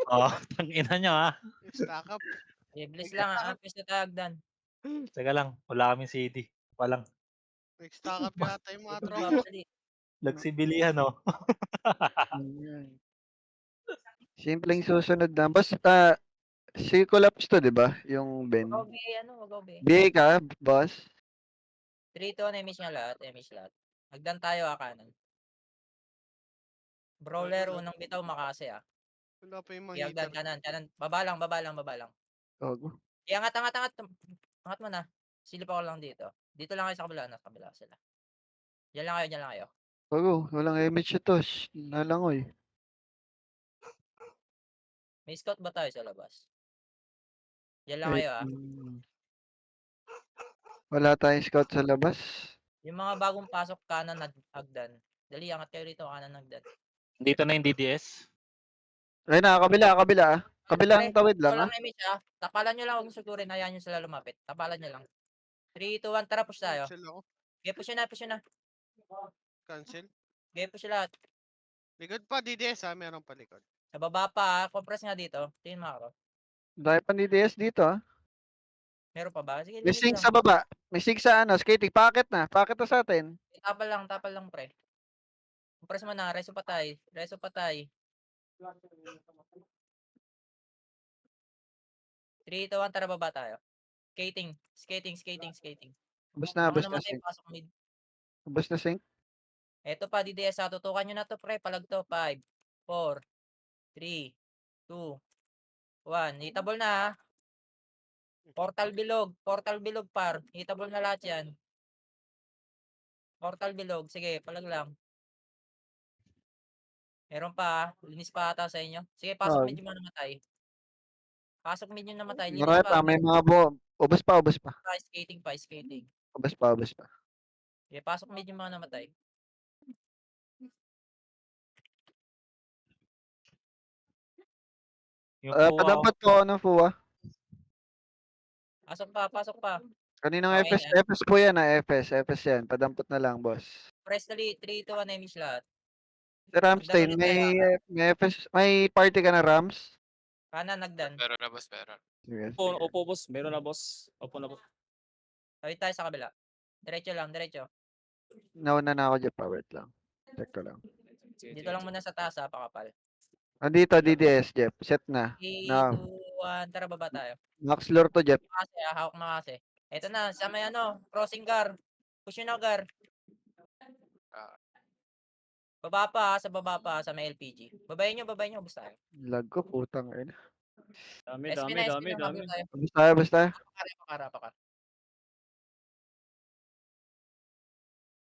Oo, tangina niyo, Stack up. Iblis lang, Nag-stack up, pwesto tayo hagdan. Teka lang, wala kaming CD. Walang nag-stack up yata yung mga Good job, tropa. dali. nagsibilihan, 'no? Ayan. Simpleng susunod na. Basta, si Collapse to, di ba? Yung Ben. Wag ako, be. BA ka, boss? 3-2, emis niya lahat, emis lahat. Hagdan tayo, kanan. Brawler, Wala, unang bitaw, makase, wala pa yung mga Okay, hagdan, hitter. kanan. Baba lang, baba lang, baba lang. Gago. Okay, angat. Angat mo na. Silip ako lang dito. Dito lang kayo sa kabila, nasa kabila sila. Diyan lang kayo. Gago, walang image ito. Nalangoy. May scout ba tayo sa labas? Diyan lang Eh, kayo, wala tayong scout sa labas. Yung mga bagong pasok kanan, hagdan. Dali, angat kayo rito, kanan, hagdan. Dito na yung DDS. Ay na, kabila. Kabilang Pre, tawid lang, walang image, tapalan nyo lang, huwag nyo sugurin, hayaan nyo sila lumapit. Tapalan nyo lang. 3, 2, 1, tara, push tayo. Cancel ako. Okay, push nyo na. Cancel. Okay, push lahat. Likod pa, DDS meron pa likod. Sa baba pa, compress nga dito. Tingin mo ako. Dahil pa ni DS dito, Meron pa ba? Sige, May limit sink lang. sa baba. May sink sa skating. Pakit na sa atin. Tapal lang, pre. Compress mo na, reso patay. 3, 2, 1, tara, baba tayo. Skating. Ubus Mga na namatay, sink. pasok mid. Ubus na sink. Eto pa, DDS, tutukan nyo na to, pre. Palag to, 5, 4, 3, 2, 1. Hitable na, Portal bilog, par. Hitable na lahat yan. Portal bilog. Sige, palag lang. Meron pa, linis pa ata sa inyo. Sige, pasok Oh, medyo mga namatay. Pasok medyo namatay, linis marami pa. pa. May mga ubus pa. Skating. Ubus pa. Sige, pasok medyo mga namatay. Yung FUA ko. Padampot ko ng FUA. Pasok pa. Kaninang Okay FS. na. FS po yan, FS yan. Padampot na lang, boss. Press dali, 3, 2, 1, emis lahat. Si Nagdan Ramstein, ulit tayo, may FS, may party ka na, Rams? Kanan, nagdan. Meron na boss, meron. Sige. Opo, boss. Meron na, boss. Opo na po. Tawid tayo sa kabila. Diretso lang. Nauna na ako dyan, wait lang. Check ko lang. Dito lang muna sa taas, pakapal. Andito, DDS, Jeff. Set na. 3, Now, 2, 1, tara, baba tayo. max lore to, Jeff. Hawak makase. Eto na, sa may crossing guard. Push yun na guard. Ah. Sa baba pa, sa may LPG. Babayin nyo, basta tayo. Lag ko, putang ina. Dami. SP na, bago tayo. Basta tayo. Pakara.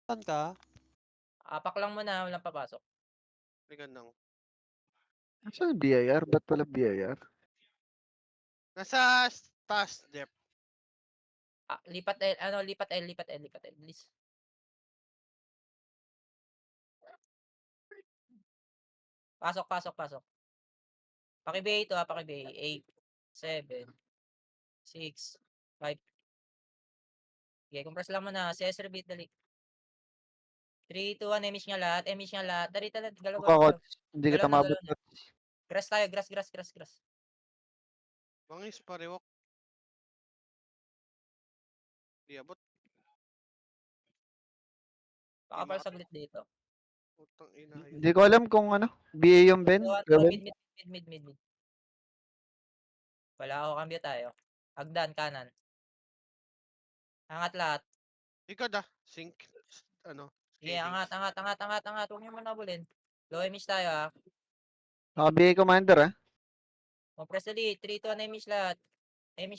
Saan ka? Apak lang muna, walang papasok. Likod ng. Saan BIR? Ba't pala BIR? Nasa task depth. Lipat L. Please. Pasok. Paki-BA to, paki-BA. 8, 7, 6, 5. Okay, compress lang muna. CS repeat, dali. 3, 2, 1, emis nga lahat. Dali, galaw. Coach. Hindi kita Galaw mabot. na. Grass tayo, grass. Bangis pariwak. Di abot. Pakapal saglit dito. Putang ina yun. Hindi ko alam kung BA yung Ben. 2, 1, tara, Gawin. mid. Wala ako, cambio tayo. Hagdan, kanan. Angat lahat. Likod Sink. Sige, Skating. angat. Huwag niyo muna bulin. Low emis tayo, Naka BA commander, Compress dali. 3, 2, 1, emis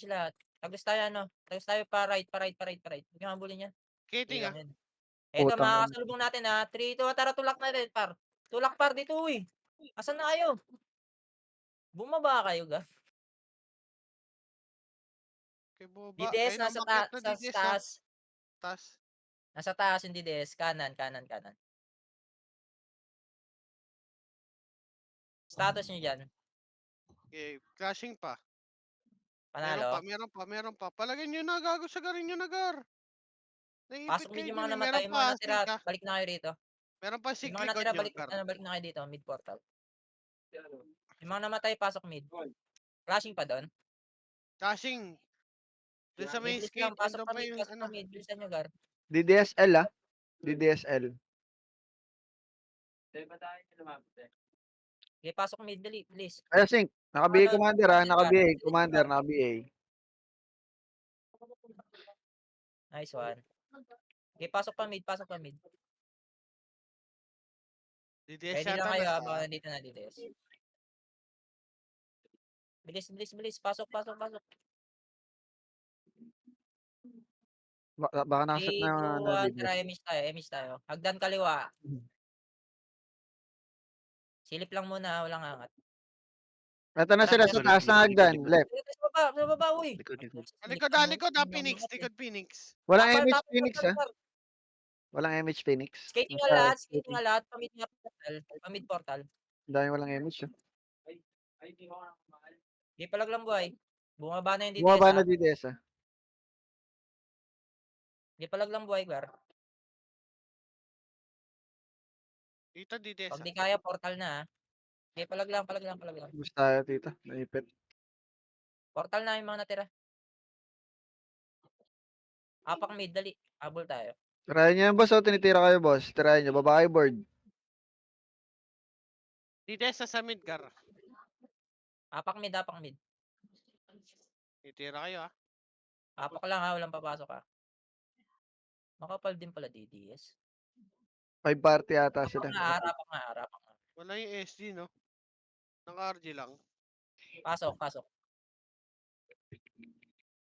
lahat. Tagos tayo pa right. Huwag niyo mabulin yan. Skating Ilang yun. Eto, Putang ina. makakasalubong natin 3, 2, 1, tara, tulak na rin, par. Tulak, par, dito, uy. Asan na kayo? Bumaba kayo, ga. Kay Boba. DDS, Ayun, nasa umakyat na sa DDS taas. Taas. Nasa taas yung DDS. Kanan. Status nyo dyan. Okay, crashing pa. Panalo. Meron pa. Palagay nyo na, gago sa garin nyo na, gar. Naiipit Pasok kayo medyo dyan mga namatay. Meron Yung pa, mga natira, sink balik na kayo rito. Meron pa Yung sink mga likod natira, nyo, balik gar. na kayo dito. Mid portal. Yung mga namatay, pasok mid. Flashing pa doon. Dashing. Doon sa may Bilis lang, skate, pasok andun pa pa mid, yung pasok pa ano. mid. Bilisan nyo, Gar. DDSL ah. DDSL. Okay, pasok mid, dali, please. Ay, Sync. Naka-BA Ano, commander ah. commander, Gar. Naka-BA. Commander, naka-BA. Nice one. Okay, pasok pa mid, pasok pa mid. DDS Ready lang yata kayo, na. baka nandito na DDS. Bilis, bilis, bilis. Pasok, pasok, pasok. Baka nasa 3, na 2, na 1, tara, DDS. emis tayo, emis tayo. Hagdan kaliwa. Silip lang muna, walang angat. Ito na sila sa Likod, taas ng likod, hagdan. likod. Left. Dito sa baba, uy. Likod, likod. Likod, Silip lang likod, muna, Phoenix, angat eh. likod, Phoenix. Walang Tapal, MH tapal, Phoenix tapal, ah. tapal. Walang MH Phoenix. Skating nga Nasa lahat, skating skating. nga lahat. Pamid nga portal, pamid portal. Ang dami walang MH ah. Di palag lang buhay. Bumaba na yung DDS Bumaba ha. na DDS ah. Di palag lang buhay, Gar. Dito, DDS. Pag di kaya, portal na ha. Di palag lang, palag lang, palag lang. Gusto tayo tita. Naipit. Portal na yung mga natira. Apak mid, dali. Habol tayo. Tirayan nyo yan boss o tinitira kayo boss. Tirayan nyo. Baba kayo board. DDS sa Midgar. Apak mid, apak mid. Itira kayo ah. Apak lang ha, walang papasok ha. Makapal din pala DDS. 5 party ata Apak sila. nga, apak nga, apak nga. Wala yung SG no. Naka-RG lang. Pasok, pasok.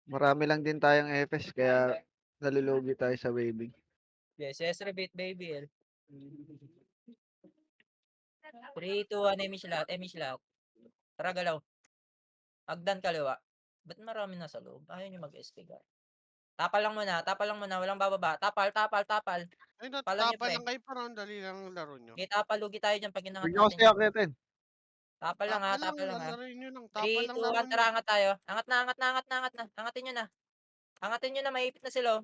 Marami lang din tayong FS kaya nalulugi tayo sa waving. Yes, yes, repeat baby. 3, 2, 1, emish lahat, emish lahat. Tara, galaw. Hagdan kaliwa. Ba't marami na sa loob? Ayaw nyo mag-SP, Gar. Tapal lang muna, walang bababa. Tapal, tapal, tapal. Ay, Pala nyo, natapa pre. lang kayo parang dali lang laro nyo. Okay, tapal, lugi tayo dyan pag Huwag inangat nyo natin. kasi akitin. Tapal lang ha, Tapa lang, tapal lang ha. lalaroin nyo lang. Tapa 3, lang 2, laro 1, nyo. tara, angat tayo. Angat na, angat na, angat na, angat na. Angatin nyo na. Angatin nyo na, maipit na sila. Oh.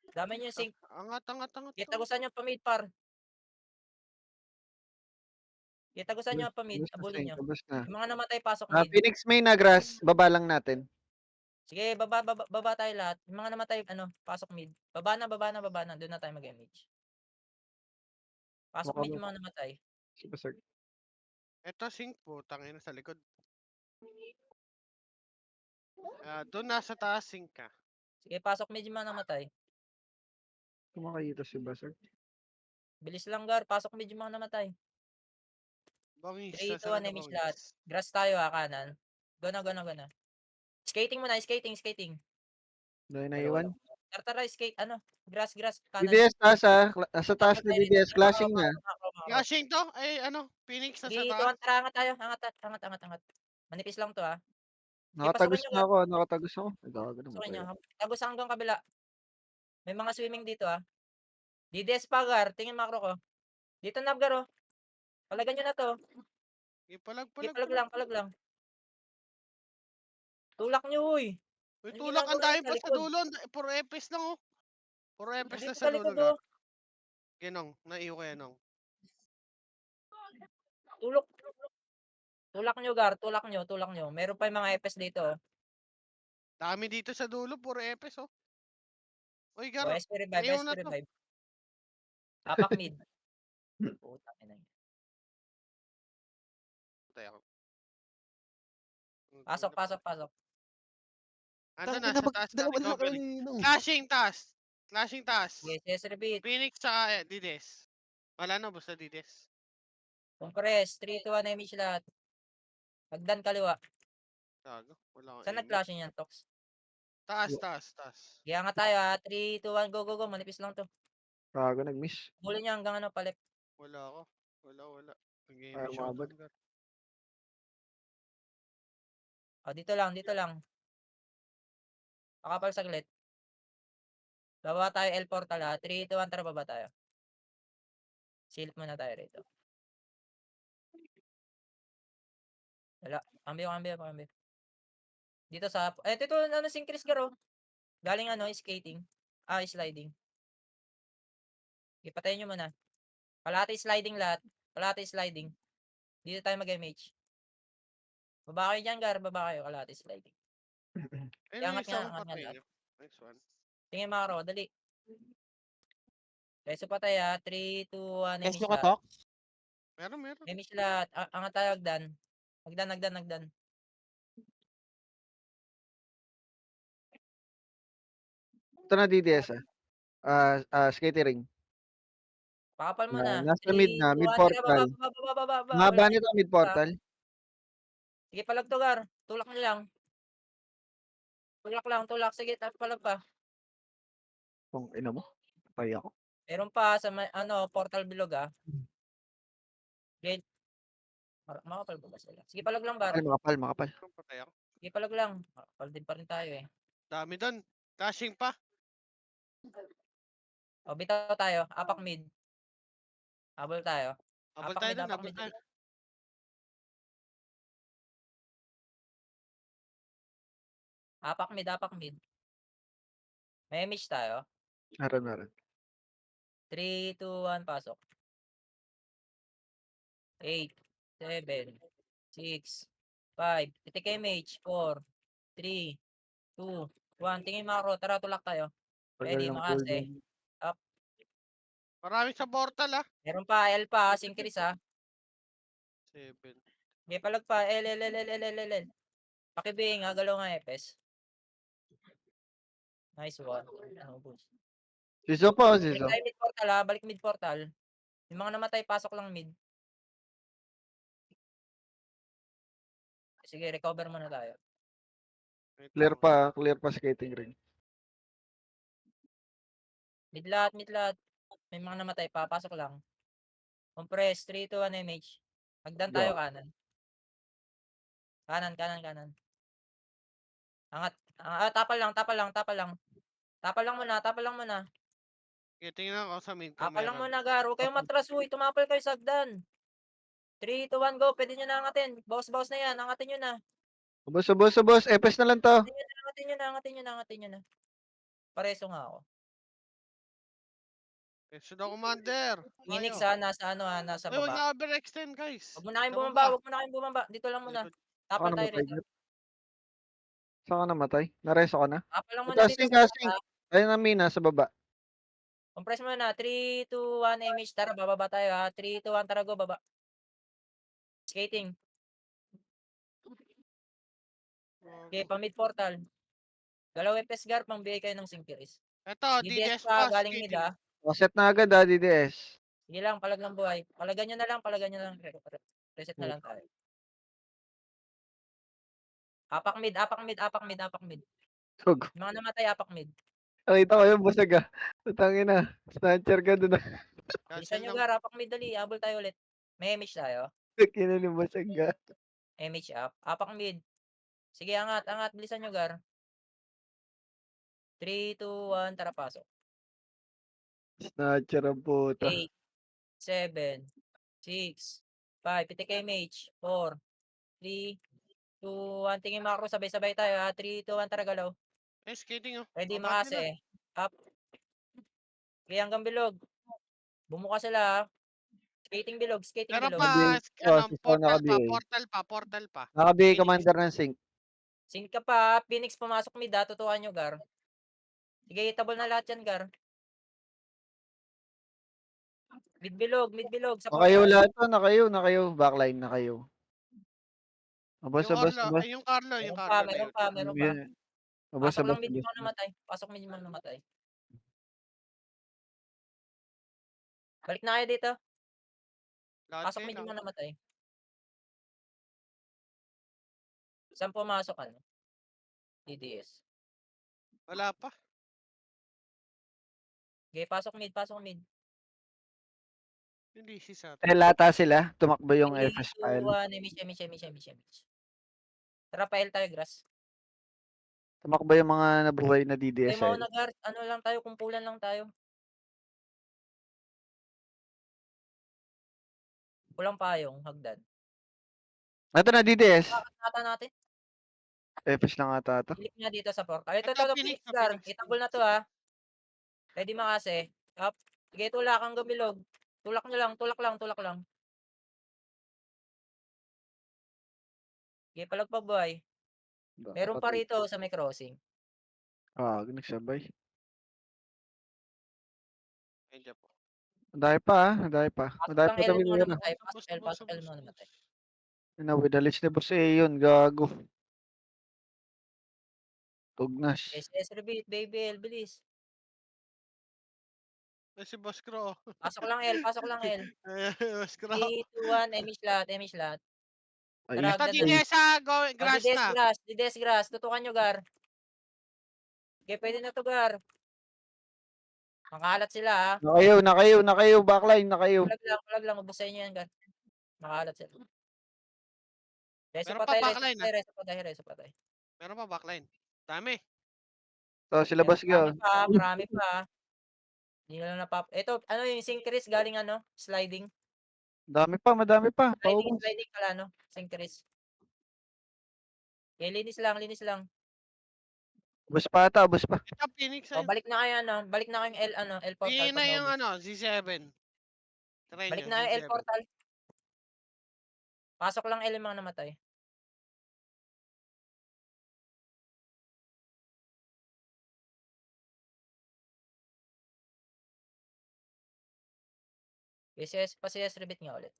Dami nyo yung sync. Angat, angat, angat. Kita gusto nyo pa-mid par. Kita gusto nyo pa-mid, Tapos na abulin sync. nyo. Tapos na. Yung mga namatay, pasok Ah, mid. Phoenix main na grass. Baba lang natin. Sige, baba tayo lahat. Yung mga namatay, pasok mid. Baba na, baba na, baba na. Doon na tayo mag-image. Pasok Baka mid mo. yung mga namatay. Super sir. Ito, sync po. Tangin sa likod. Doon nasa taas, sync ka. Sige, pasok mid yung mga namatay. Kumakayito si Basag. Bilis lang, Gar. Pasok mid yung mga namatay. Bangis. 3, 2, Sasara 1, na image lahat. bangis. Grass tayo ha, kanan. Go na, go na, go na. Skating muna, skating, skating. Dahil na Wala, iwan. wala. Tara, skate, grass, grass, kanan. DDS taas ah. Nasa taas Tapos na tayo dito. DDS. Clashing na. Flashing to? Ay, ano? Phoenix na sa Sige, taas? tara, angat tayo. Angat, angat, angat, angat. Manipis lang to ha. Sige, Nakatagos pasukin nyo, na ako. Nakatagos ako. Ay, gago naman pasukin nyo. tayo. Tagos hanggang kabila. May mga swimming dito ha. DDS Pagar, tingin macro ko. Dito Nabgar oh. Palagan nyo na to. Ipalag, Sige, palag, palag palag. lang, palag lang. Tulak nyo uy. Uy, Anong tulak ang ginagawa nyo dahil sa pa sa likod? dulo. Puro epis lang oh. Puro epis na Dito sa sa dulo likod gar. oh. Ginong, naiyo kaya nong. Tulak. Tulak nyo Gar, tulak nyo, tulak nyo. Meron pa yung mga FS dito oh. Dami dito sa dulo, puro epis oh. Uy, gar. O, SP revive, Naiyo SP na to. revive. Tapak mid. Puta ina niya. Patay ako. Pasok, pasok, pasok. Ando Tangina, na sa taas na dalawa na kayo recovery. ni Ninong. Flashing taas. Flashing taas. Yes, yes, repeat. Phoenix sa Dides. Wala na, basta Dides. Compress, 3, 2, 1, image lahat. Hagdan kaliwa. Tago, wala akong Saan aim. nag-flashing yan, Tox? Taas, taas, taas. Kaya nga tayo ha. 3, 2, 1, go, go, go. Manipis lang to. Gago nag-miss. Huli nyo hanggang palip. Wala ako. Wala. Ayaw Nag-game umabot. showdown gar. O, dito lang, dito lang. Pakapal saglit. Baba tayo L portal ha. 3, 2, 1, tara baba tayo. Shield muna tayo rito. Wala. Cambio. Dito sa... dito, synchronous garo. Galing skating. Sliding. Ipatayin nyo muna. Palati sliding lahat. Palati sliding. Dito tayo mag-MH. Baba kayo dyan, Gar. Baba kayo. Kalahati sliding. Ayun, Angat yung isa nga, kong angat nga patay. lahat. Next one. Tingin Maro, dali. Reso patay 3, 2, 1, Guys, MH nyo lahat. katok? Meron. MH lahat. Angat tayo, Agdan. Agdan. Ito na DDS skating ring. Pakapal mo na. Nasa 3, mid na, 2, mid 1. Tara, portal. baba. Mahaba Wala nito na. mid portal. Sige, palag to, Gar. Tulak nyo lang. Tulak. Sige, palag pa. Kung ina mo. Patay ako. Meron pa sa portal bilog Gate. Makapal ba sila? Sige, palag lang, Bar. Makapal. Anong patay ako? Sige, palag lang. Makapal din pa rin tayo eh. Dami doon. Caching pa. O, bitaw tayo. Apak mid. Habol tayo. Abol Apak tayo mid, doon. apak Abol mid. tayo. Apak mid. May image tayo. Naran. 3, 2, 1, pasok. 8, 7, 6, 5. Titik image. 4, 3, 2, 1. Tingin Macro. Tara, tulak tayo. Tagal Ready, ng makase. cooldown. Marami sa portal Meron pa, L pa. Syncris 7. May palag pa. L. Pakibing, galaw nga Epes. Nice one. Ano, boost. Siso pa o Balik siso? tayo mid portal balik mid portal. Yung mga namatay, pasok lang mid. Sige, recover muna tayo. Clear pa skating ring. Mid lahat. May mga namatay pa, pasok lang. Compress, 3, 2, 1 MH. Hagdan tayo kanan. Kanan. Angat. Tapal lang. Tapal lang muna. Okay, tingnan ko sa mid kung Tapal lang meron. muna, Gar. Huwag kayong matras, uy. Tumapal kayo sa hagdan. 3, 2, 1, go. Pwede nyo na angatin. Bawas na yan. Angatin nyo na. Ubos. Epes na lang to. Angatin nyo na. Pareso nga ako. Suda Commander. Phoenix nasa nasa Ay, wag baba. na overextend, guys. Huwag mo na kayong Sa bumaba, baba. Dito lang muna. Likod. Tapal tayo namatay. rito. Saan ka namatay? Nareso ka na? Tapal lang muna dito Casting. sa baba. Ayun ang mina sa baba. Compress muna. 3, 2, 1 image. Tara, bababa tayo 3, 2, 1, tara, go, baba. Skating. Okay, pa mid portal. Galaw FS Gar, pang bigay kayo ng Synchris. Eto, DDS DDS pa, pa. galing mid Skating. Set na agad DDS. Sige lang, palag lang buhay. Palagan nyo na lang. Reset na lang tayo. Apak mid. Tug. Mga namatay, apak mid. Nakita ko yung busag Putangin na. Snatcher ka doon. Bilisan Cancel nyo lang. Gar, apak mid dali. Habol tayo ulit. May image tayo. Kina ni busag MH up. Apak mid. Sige, angat. Bilisan nyo, Gar. 3, 2, 1. Tara, pasok. Snatcher ang puta. 8, 7, 6, 5. Pitik MH. 4, 3, 2, 1. Tingin Macro. Sabay-sabay tayo 3, 2, 1. Tara, galaw. Skating. Ready, Baba nila. makase. Up. Okay, hanggang bilog. Bumuka sila Skating bilog. Meron pa, portal pa. Nakabigay Phoenix. commander ng sync. Sync ka pa. Phoenix pumasok mid Tutukan nyo, Gar. Sige, itabol na lahat yan, Gar. Mid bilog. Sa Nakayo portal. lahat to. Nakayo. Backline nakayo. Abos. Yung Carlo na yun. Meron pa. Abos. Pasok lang mid yung mga namatay. Balik na kayo dito. Lahat Pasok kayo mid yung lang. mga namatay. Saan pumasok DDS. Wala pa. Okay, pasok mid. Hindi si Sat. Lata sila. Tumakbo yung 3, FS 2, file. 1. Image. Tara, file tayo, Grass. Tumakbo yung mga nabuhay na Okay, DDS. mauna, Gar. Lang tayo, kumpulan lang tayo. Kulang payong, hagdan. Ito na DDS. Nata natin. FS lang ata ito. Silip nga dito sa portal. Ito, Phoenix, Phoenix, Gar. Phoenix. Itabol na to, Ready makase. Up. Sige, tulak ang gabilog. Tulak nyo lang. Tulak lang. Sige, palag pa buhay. Meron pa Patay. rito sa may crossing. Nagsabay. Medyo po. Madami pa, Madami pa. Pasok Madami lang pa L kami mo nila. namatay. Ubos, Pasok L, ubos, pasok L ubos, mo ubos. namatay. With the list ni boss yun, gago. Tugnas. SS repeat, baby L, bilis. Si Boss Crow. Pasok lang L, pasok lang L. Boss Crow. 3, 2, 1, emish lahat, emish lahat. Ay, Ito, Taragdan na. DDS ha. Go, Oh, grass Dides na. grass, Dides grass. Tutukan nyo, Gar. Okay, pwede na to, Gar. Makahalat sila, ha. nakayo, backline, nakayo. Palag lang, ubos sa inyo yan, Gar. Makahalat sila. Reso Meron pa patay, reso backline, patay, reso patay, reso patay. Meron pa backline. Dami. Sila boss Marami ka. pa, marami pa. Hindi na lang napap... Ito, ano yung Synchris galing ano? Sliding. Madami pa. Sliding, Paubos. sliding pala, no? Synchris. Okay, linis lang, linis lang. Ubos pa ata, ubos pa. Ito, Phoenix O, sa'yo. balik na kayo, ano? Balik na kayong L portal Bigyan pag na yung naubos. Z7. Try Balik nyo, na kayo L Z7. portal. Pasok lang L yung mga namatay. CS repeat nga ulit.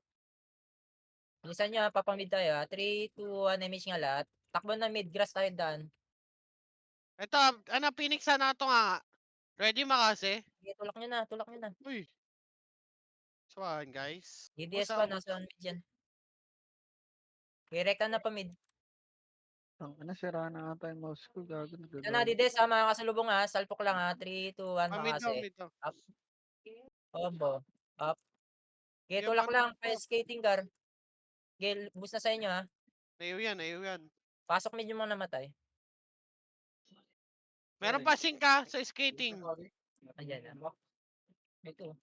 Bilisan nyo, papamid tayo, ha? 3, 2, 1, image nga lahat. Takbo na mid, grass tayo daan. Ito, Phoenix na ito nga. Ready makasi? Sige, tulak nyo na. Uy. Swan, guys. DDS pa, nasa mid yan. Okay, rekta na pa mid. Sira na ata yung mouse ko, gago. Ito na, DDS, ha? Mga kasalubong, ha? Salpok lang, ha? 3, 2, 1, Mid daw, makasi. mid daw. Up. Combo. Up. Okay, Yung tulak lang. banda ko. Skating car. Okay, boost na sa inyo, ha? Ayaw yan. Pasok mid yung mga namatay. Meron pa sing ka sa skating. Ayan, ha? Ito.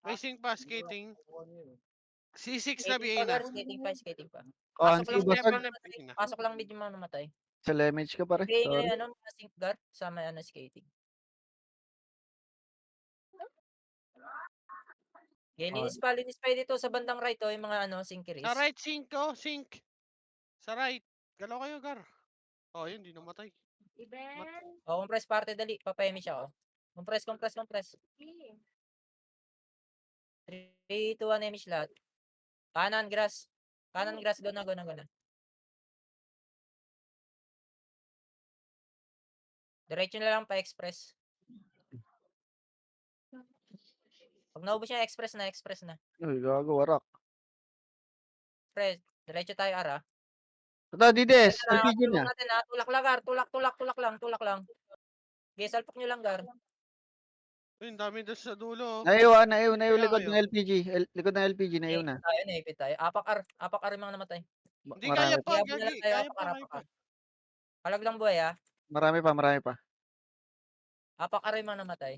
May sing pa, skating. C6 na Skating pa, BA na. gar. Skating pa. Kuhan Pasok si lang mid boss. yung mga namatay. Pasok lang mid yung mga namatay. Sa lemage ka pare. Okay, Sorry. ngayon, ano, mga sync guard sa may skating. Okay, linis pa dito sa bandang right, oh, yung mga synchris. Sa right sink ko, sink. Sa right. Galaw kayo, Gar. Oh, yun, di namatay. Oh, compress parte, dali. Papayami siya, oh. Compress. 3, 2, 1, emish lahat. Kanan, grass, go na. Diretso na lang pa express. Pag naubos niya, express na. Uy, gago, warak. Express. Diretso tayo, ara. Ito, Dides. Ito na, LPG tulak na. natin, ha. Tulak lang, gar. Tulak lang. Okay, salpok nyo lang, gar. Uy, ang dami doon sa dulo. Naiyo Kaya likod kayo. ng LPG. Likod ng LPG, naiyo na. Naipit tayo. Apak ar yung mga namatay. Hindi Marami, kaya pa, Kaya na lang Gagi. tayo, Kaya pa. apak. Palag lang buhay, ha. marami pa. Apak ar yung mga namatay.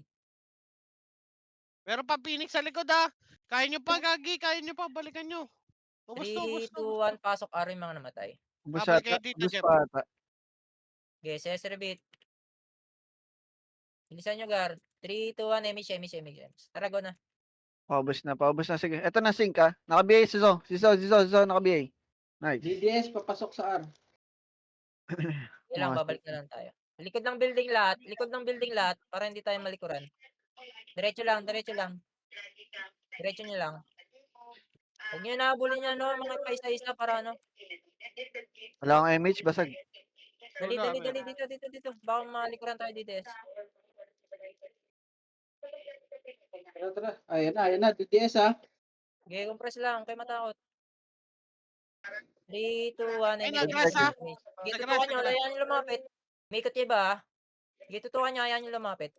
Meron pa Phoenix sa likod, ha. Kaya nyo pa, Gagi. Kaya nyo pa. Balikan nyo. 3, 2, 1, pasok ar yung mga namatay. Ubus Balik ata. kayo dito, Ubus Jeff. pa ata. Okay, CS repeat. Bilisan nyo, gar. 3, 2, 1, emish. Tara, go na. Paubos na. Sige. Ito na, sync ka. Naka-BA si Zo. Naka-BA. Nice. DDS, papasok sa R. Yun lang, babalik na lang tayo. Likod ng building lahat, para hindi tayo malikuran. Diretso lang. Diretso nyo lang. Huwag nyo nahabulin yan, no, mga paisa-isa para ano. Wala akong MH, basag. Dali, Wala, man. dito. Baka malikuran tayo dito. Tara. Ayan na, DDS ha. Okay, compress lang, kayo matakot. 3, 2, 1, Ay, emish. nag-grass, ha. Okay, Nag-grass, tutukan nyo, nag-grass. ayaw nyo lumapit. May ikot yung iba, ha. Okay, tutukan nyo, ayaw nyo lumapit.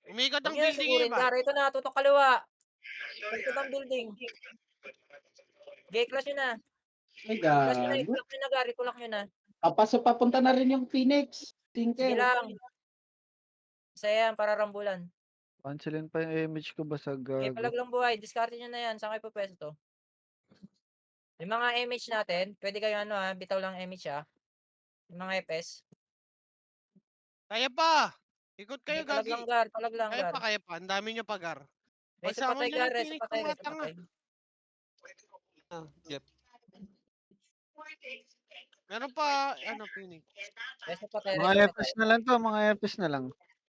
Umikot Huwag ang nyo na building yung sugurin, iba. gar. Ito na, tutok kaliwa. Ikot ang building. Okay, crash nyo na. Ay, Crash nyo na, gago. itulak nyo na, gar. Itulak nyo na. Papasok, papunta na rin yung Phoenix. Sige Tinker. lang. Isa yan, para rambulan. Cancelin pa yung MH ko, basag, Okay, gago. palag lang buhay. Discard nyo na yan. Saan kayo pupwesto? Yung mga MH natin, pwede kayo bitaw lang MH, ha. Yung mga FS. Kaya pa. Ikot Okay, kayo, palag Gagi. lang, gar. Palag lang, Kaya gar. pa. Ang dami nyo pa, Gar. Reso Pagsama patay, nyo gar. yung Reso Phoenix, patay. tumatanga. Jeff. Meron pa, ano, Phoenix. Resto pa tayo, Mga resto pa FS tayo. na lang to, mga FS na lang.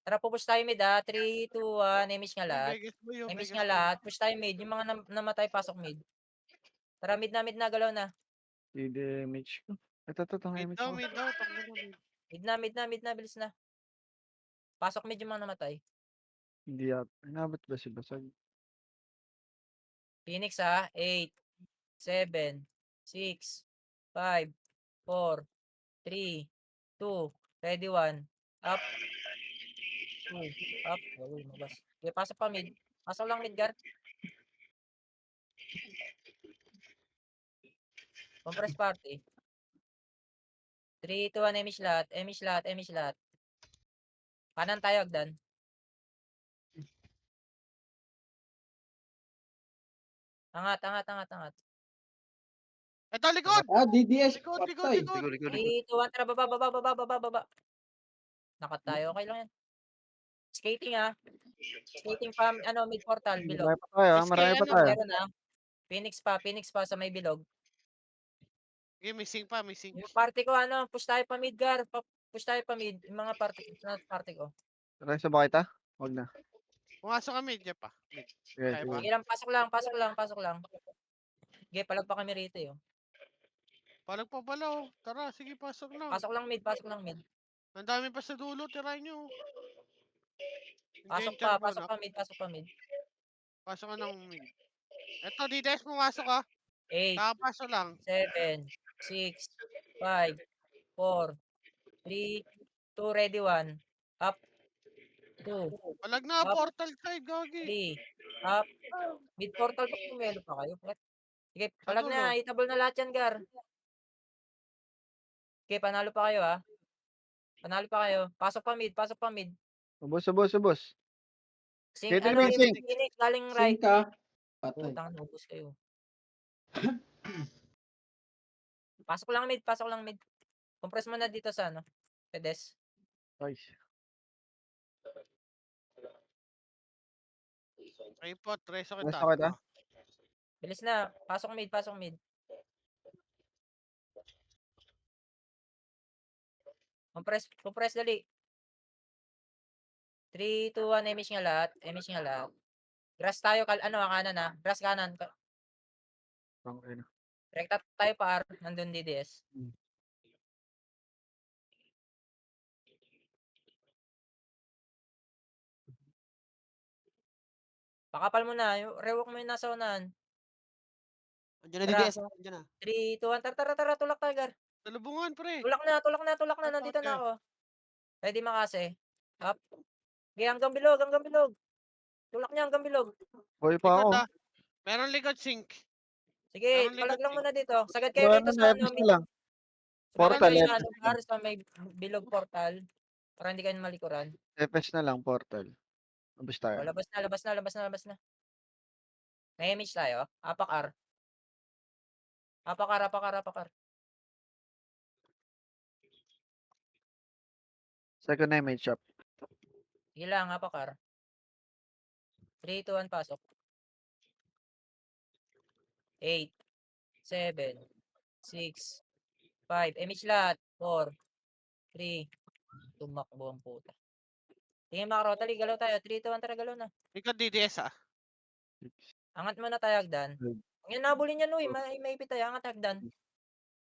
Tara, pupush tayo mid, 3, 2, 1, emish nga Yung lahat. Vegas boy, yung Emish Vegas nga boy. lahat. Push tayo mid. Yung mga namatay, pasok mid. Tara, mid na, galaw na. Hindi damage ko. Ito, Mid image daw, ko. mid daw. Takbo na, mid. Mid na, bilis na. Pasok mid yung mga namatay. Hindi at. Inabot ba si Basag? Phoenix 8, 7, 6, 5, 4, 3, 2, ready 1. Up. 2, up. Uy, mabas. Okay, pasok pa mid. Pasok lang mid, Gar. Compress party. 3, 2, 1, emish lahat. Emish lahat. Kanan tayo, Agdan. Angat. Ito, likod! DDS, Likod, patay. likod. 3, 2, 1, tara, baba. Nakat tayo, okay lang yan. Skating Skating pa, mid portal, bilog. Marami pa tayo, SK, marami pa ano? tayo. Meron Phoenix pa sa may bilog. Okay, missing pa, missing. Yung party ko, push tayo pa mid, Gar. Push tayo pa mid. Yung mga party ko. Tara, sa ba kita? Huwag na. Pumasok ka mid, Jeff, Mid. Sige, Kaya sige. pa. Sige lang, pasok lang. Sige, palag pa kami rito, yo. Palag pa pala, oh. Tara, sige, pasok lang. Pasok lang mid. Ang dami pa sa dulo, tirahin nyo. Pasok Encounter pa ba, mid. Pasok ka ng mid. Eto, DDS, pumasok ka. 8, Kakapasok lang. 7, 6, 5, 4, 3, 2, ready 1. Up. 2, Palag na, up. portal side, gagi. 3, up. Mid portal pa pumelo pa kayo. Sige, Sa palag dulo. na. Itabol na lahat yan, Gar. Okay, panalo pa kayo, Pasok pa mid. Ubos. Skating Yung missing. Phoenix, galing right. Singka, patay. Putang, naubos kayo. Pasok lang mid. Compress mo na dito sa, Pedes. Nice. Ay po, treso Treso kita. kita? Bilis na. Pasok mid. Compress dali. 3, 2, 1, emish nga lahat. Grass tayo, kanan Grass kanan. Okay na. Rekta tayo pa, nandun DDS. Pakapal mo na. Rewalk mo yung nasa unahan. Andiyan na Tara. DDS, andiyan na. 3, 2, 1. Tara. Tulak tayo, Gar. Talubungan, pre. Tulak na. Nandito na Okay. ako. Ready makase. Up. Okay, hanggang bilog. Tulak niya hanggang bilog. Buhay pa ako. Likod, Meron likod, sink. Sige, Meron palag likod, lang sink. muna dito. Sagad kayo Wala dito na, sa FS na mid. lang. Portal, Sa FS na lang. sa may bilog portal. Para hindi kayo malikuran. FS na lang, portal. Ubos tayo. O, labas na. May image tayo. Apak R. Second na image shop. Sige lang, apak R. 3, 2, 1, pasok. 8, 7, 6, 5. Image lahat. 4, 3. Tumakbo ang puta. Tingin mga rotary, galaw tayo. 3, 2, 1, tara, galaw na. Likod, DDS, Angat mo na tayo, Agdan. Ang nabulin niya, Uy. May ipit tayo. Angat, Agdan.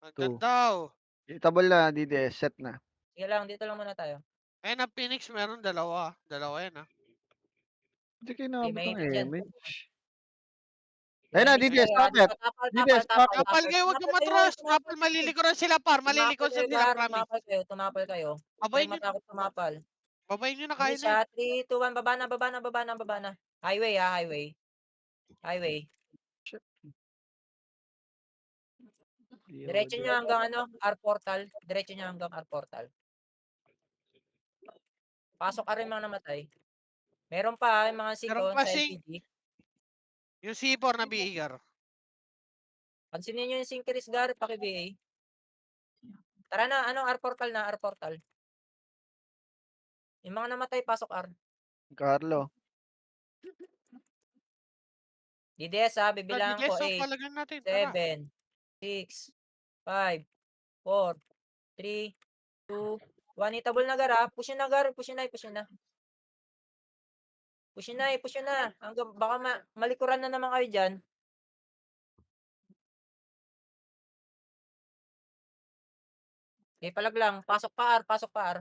Agad daw. Itabol na, DDS. Set na. Sige lang, dito lang muna tayo. Ayun, ang Phoenix, meron dalawa. Dalawa yan, Hindi kayo Okay, naabot may ng image yan. image. Ayun na, DDS. Stop it. DDS, stop it. Kapal kayo, huwag yung matras. Kapal, malilikuran sila, par. Malilikod sa nila, promise. Tumapal kayo. Babayin Huwag nyo, matakot tumapal. babayin nyo na Hindi kayo na. siya. 3, 2, 1. Baba na. Highway. Diretso nyo hanggang R portal. Pasok ka rin mga namatay. Meron pa yung mga Meron sikon pa, sa sing. LPG. Yung C4 na biigar. Pansinin nyo yung Sinkeris Gar, paki-BA. Tara na, R portal. Yung mga namatay, pasok R. Carlo. DDS bibilang ko. DDS, 8, palagan natin, tara. 7, 6, 5, 4, 3, 2, 1. Hitable na, Gar, ah. Push nyo na, Gar. Push nyo na, push nyo na. Push nyo na, push nyo na. Hanggang baka malikuran na naman kayo dyan. Okay, palag lang. Pasok pa, R. Pasok pa, R.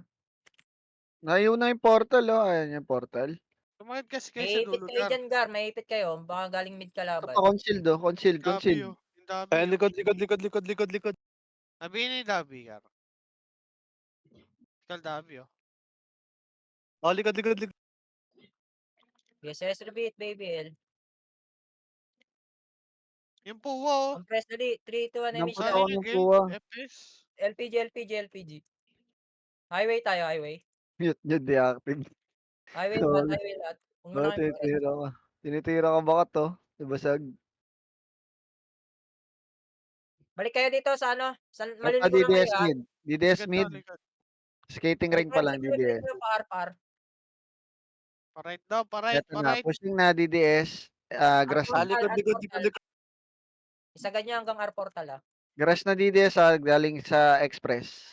Ngayon na yung portal, oh. Ayan yung portal. Tumagad kasi kayo May sa ipit dulo, kayo Gar. dyan, Gar. May ipit kayo. Baka galing mid Ito kalaban. pa, concealed, oh. Concealed, Dabi, concealed. oh. Yung Dabi, Ayan, oh. likod. Sabihin ni Dabi, Gar. Ikaw Dabi, oh. Oh, likod. Yes, repeat, baby L. Yung puwa, oh. Compress dali. 3, 2, 1, Nampot emission. ako Sali ng nyo, puwa. FPS. LPG. Highway tayo, highway. Mute nyo, deactive. Highway Lol. lahat. Huwag mo Baka na kayo tinitira ka. Tinitira ka baka to. Ibasag. Balik kayo dito sa ano. Ito, Malilikuran kayo, DDS ah. mid. DDS Likod mid. daw, likod. Skating ring pa lang, DDS. Par. Pa-right daw, pa-right, Ito na, pa-right. pushing na DDS. Grass na. Likod. Isagad nyo hanggang R portal, ah. Grass na DDS galing sa Express.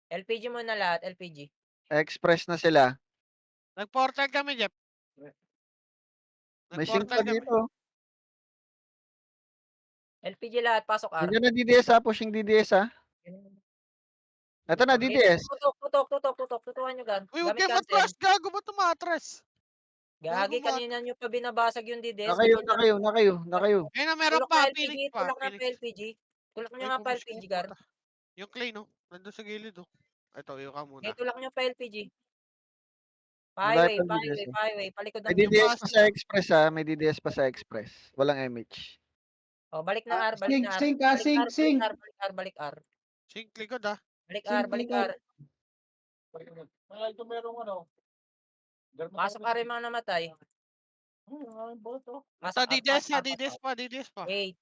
LPG muna lahat, LPG. Express na sila. Nag-portal kami, Jeff. May sync Nag-portal pa kami. dito. LPG lahat, pasok R. Nandiyan na DDS pushing DDS Ito na DDS. Tutok. Tutukan nyo, Gan. Uy, huwag Gamit kayo cancel. matras. Gago ba tumatras? Gagi, Gago, kanina nyo pa binabasag yung DDS. Na kayo. Ayun na, meron Tulak pa. na Phoenix LPG, pa. tulak na Phoenix. pa LPG. Tulak nyo Uy, nga pa pumush LPG, ko, Gar. puta. Yung clay, no? Nandun sa gilid, oh. Ito, yung ka muna. Okay, tulak nyo pa LPG. Wala Pa-highway, pa DDS. palikod May ng Yung DDS DDS. pa sa Express May DDS pa sa Express. Walang MH. Oh, balik na R, balik Sync, na R. sync, sync. Balik R. Sink likod, ah. Sync Balik likod. R. Pasok R yung mga namatay. Ito, DDS pa. 8,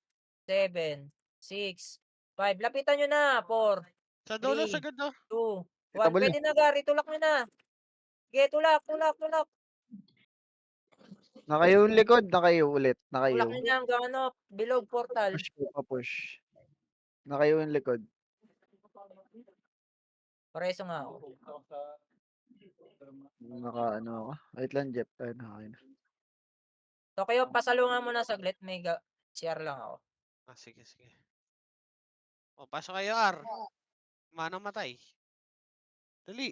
7, 6, 5. Lapitan nyo na. 4, Sa dulo, 3, sagad, oh. 2, 1. Itabol Pwede na, Gar. Itulak nyo na. Okay, tulak. Nakayo yung likod. Nakayo ulit. Tulak Nakayo. nyo na hanggang ano, bilog portal. Push po pa push. Nakayo yung likod. Pareso nga ako. Naka ako. Wait lang, Jeff. Ay, nakayo na. So kayo, pasalungan mo na saglit. May CR lang ako. Ah, sige. O, pasok kayo, R. Manang matay. Dali.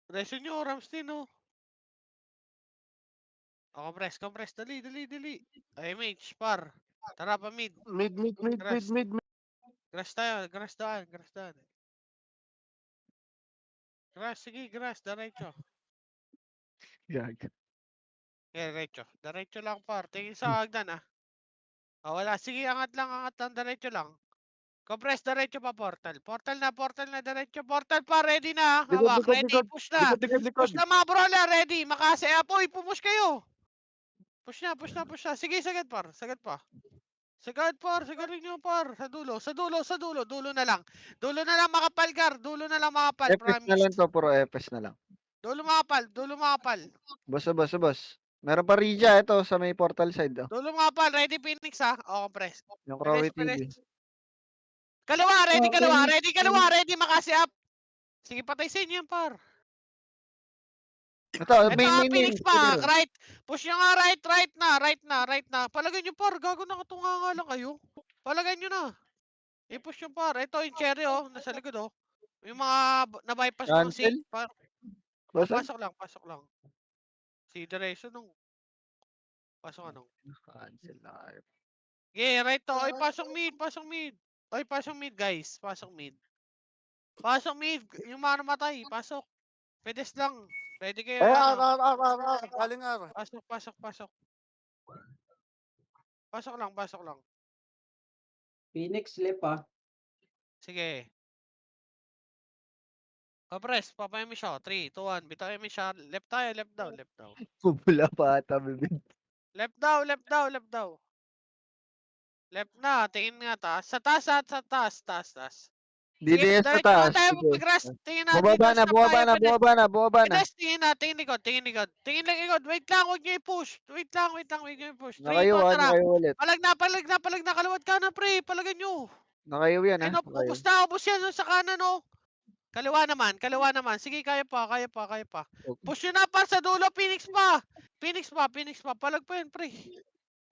Preso nyo, Ramstein, oh. O, compress. Dali. MH, par. Tara, pa mid. Mid. Grass tayo, grass daan. Grass, sige, grass. Diretso. Gag. Diretso lang, par. Tingin sa hagdan, ah. O, wala. Sige, angat lang. Diretso lang. Compress, diretso pa, portal. Portal na, diretso. Portal pa, ready na. Hawak, ready. Push na. Likod. Push na, mga brola, ready. Makasi, apoy, pumush kayo. Push na. Sige, sagad pa. Sagad rin nyo, par. Sa dulo. Dulo na lang makapal, Gar. Dulo na lang makapal, FS na lang promise. to. Puro FS na lang. Dulo makapal. Boss. Meron pa Rija ito sa may portal side. Dulo makapal. Ready, Phoenix, ha? O, compress. Yung Crowy Press. TV. Kalawa, ready, Phoenix. ready, makasi up. Sige, patay sa inyo yan, par. Ito, Ito, main. Phoenix pa. Right. Push nyo nga, right na. Palagay nyo, par. Gago, nakatunga nga lang kayo. Palagay nyo na. I-push nyo, par. Ito, yung cherry, oh. Nasa likod, oh. Yung mga na-bypass mo, Cancel? si par. Boss, Pasok lang. Si Diretso nung. Pasok anong. cancel na kayo. Okay, right to. Oy, pasok mid. Oy, pasok mid, guys. Pasok mid. Yung mga namatay, pasok. Pedes lang. Ready kayo, ano. Galing R. Pasok. Pasok lang. Phoenix left, Sige. Kapres, papayami siya. 3, 2, 1. Bitaw siya. Left tayo, left daw. Pupula pa ata, bibig. Left daw. Left na, tingin nga taas. Sa taas. Sige, DDS sa diretso nga taas. tayo DDS. mag-grass. Tingin natin Bumaba grass na tayo. na, bumaba na. Pedes, tingin na, tingin likod. Tingin lang likod. Wait lang, huwag nyo i-push. Wait lang, huwag nyo i-push. 3, 2, Nakayo tara. ulit. Palag na. Kaluwad ka na, pre. Palagan nyo. Nakayaw yan, Ay, ah. no, Nakayaw. ubos yan dun sa kanan, oh. Kaliwa naman, kaliwa naman. Sige, kaya pa, kaya pa, kaya pa. Push nyo na, par, sa dulo, Phoenix pa. Phoenix pa, Phoenix pa. Palag pa yan, pre.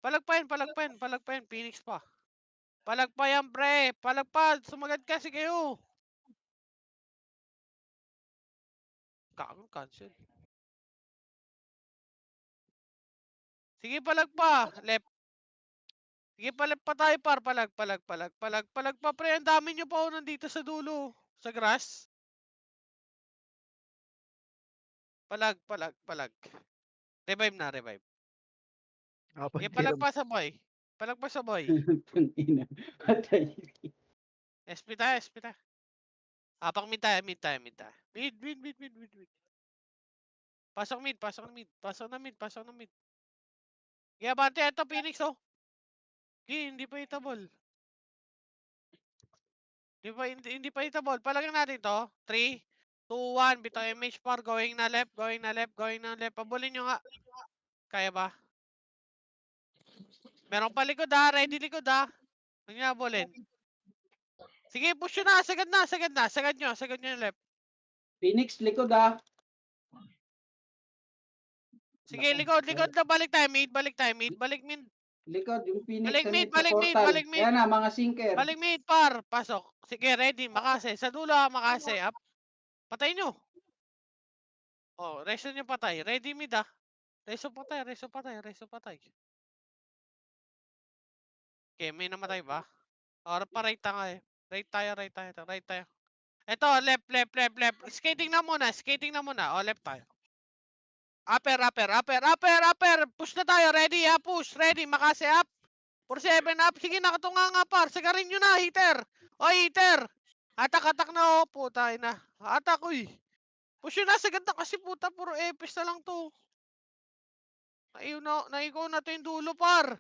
Palag pa yan, palag pa yan, palag pa yan, Phoenix pa. Palag pa yan, pre. Palag pa, sumagad kasi kayo. Cancel. Sige, palag pa. Left. Sige, palag pa tayo, par. Palag, palag, palag, palag, palag pa, pre. Ang dami nyo pa, oh, nandito sa dulo. Sa grass. Palag, palag, palag. Revive na, revive. Sige, palag pa sabay. Palag pa sabay. Tangina. Patay. SP tayo, SP tayo. Apak mid tayo, mid tayo, mid tayo. Mid, mid, mid, mid, mid, mid. Pasok mid, pasok na mid, pasok na mid, pasok na mid. Sige, abante, ito, Phoenix, oh. Sige, hindi pa hitable. Hindi pa hitable. Palagyan natin to. 3, 2, 1. Bitaw image par. Going na left, going na left, going na left. Pabulin nyo nga. Kaya ba? Meron pa likod, ha. Ready likod, ha. Huwag nyo abulin. Sige, push nyo na. Sagad na, sagad na. Sagad nyo yung left. Phoenix, likod ah. Sige, Nako, likod, likod na. Balik tayo, mid, balik tayo, mid. Balik mid. Likod, yung Phoenix Balik sa mid, mid sa balik mid, portal. balik mid. Ayan na, mga sinker. Balik mid, par. Pasok. Sige, ready. Makase. Sa dulo, ha. Makase. Up. Patay nyo. Oh, reso nyo patay. Ready mid, ah. Reso patay, reso patay, reso patay. Okay, may namatay ba? Or pa right tayo eh. Right tayo, right tayo, right tayo. Ito, left, left, left, left. Skating na muna, skating na muna. O, left tayo. Upper, upper, upper, upper, upper. Push na tayo. Ready, ha? Push. Ready. Makase up. 4-7 up. Sige, nakatunga nga par. Sagarin nyo na, hitter. O, hitter. Atak, atak na, oh. Puta, na. Atak, uy. Push yun na, sagad na kasi puta. Puro epis na lang to. Naigaw na to yung dulo, par.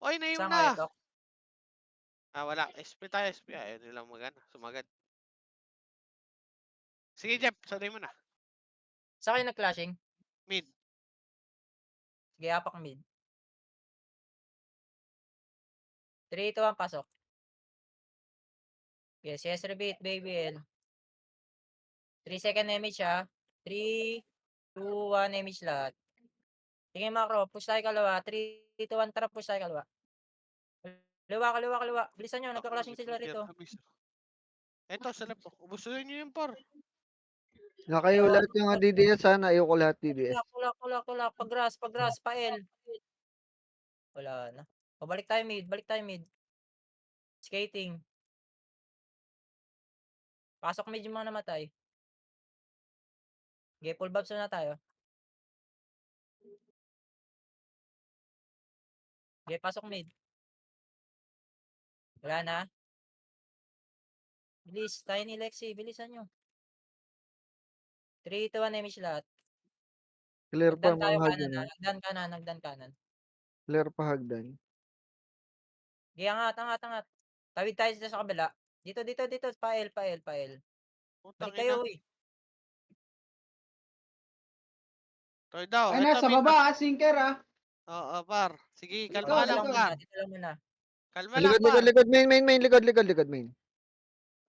Oy, naigaw Saan na. kayo, Tok? Wala. SP tayo, SP. Ayaw nilang sumagad. Sige, Jeff. Saday mo na. Saan kayo nag-clashing? Mid. Sige, apak mid. 3, 2, 1, pasok. Yes, yes, repeat, baby L. 3 second image, ha. 3, 2, 1, image lahat. Tingin macro, push tayo kalawa. 3, 2, 1, tara, push tayo kalawa. Kaliwa, kaliwa, kaliwa. Bilisan nyo, nagka-clashing sila rito. Eto, sa left. Ubusuhin nyo yung par. Nakayaw lahat yung DDS, ha. Nakayaw ko lahat DDS. Kulak. Pag-grass, pa-L. Wala na. O, balik tayo mid, Skating. Pasok mid yung mga namatay. Okay, full buffs na tayo. Okay, pasok mid. Wala na. Bilis, tayo ni Lexi. Bilisan nyo. 3, 2, 1, image lahat. Clear pa Nagdan tayo mga kanan, hagdan. ha. Nagdan kanan. Clear pa hagdan. Okay, angat. Tawid tayo sa kabila. Dito. Pa-L. Putang Balik kayo, ina. uy. Toy daw. Ay, Eto, nasa mid. baba ah, sinker ah. Oo, par. Sige, Likod, kalma lang, likod. par. Dito lang muna. Kalma lang, Likod, par. likod, main, likod, main.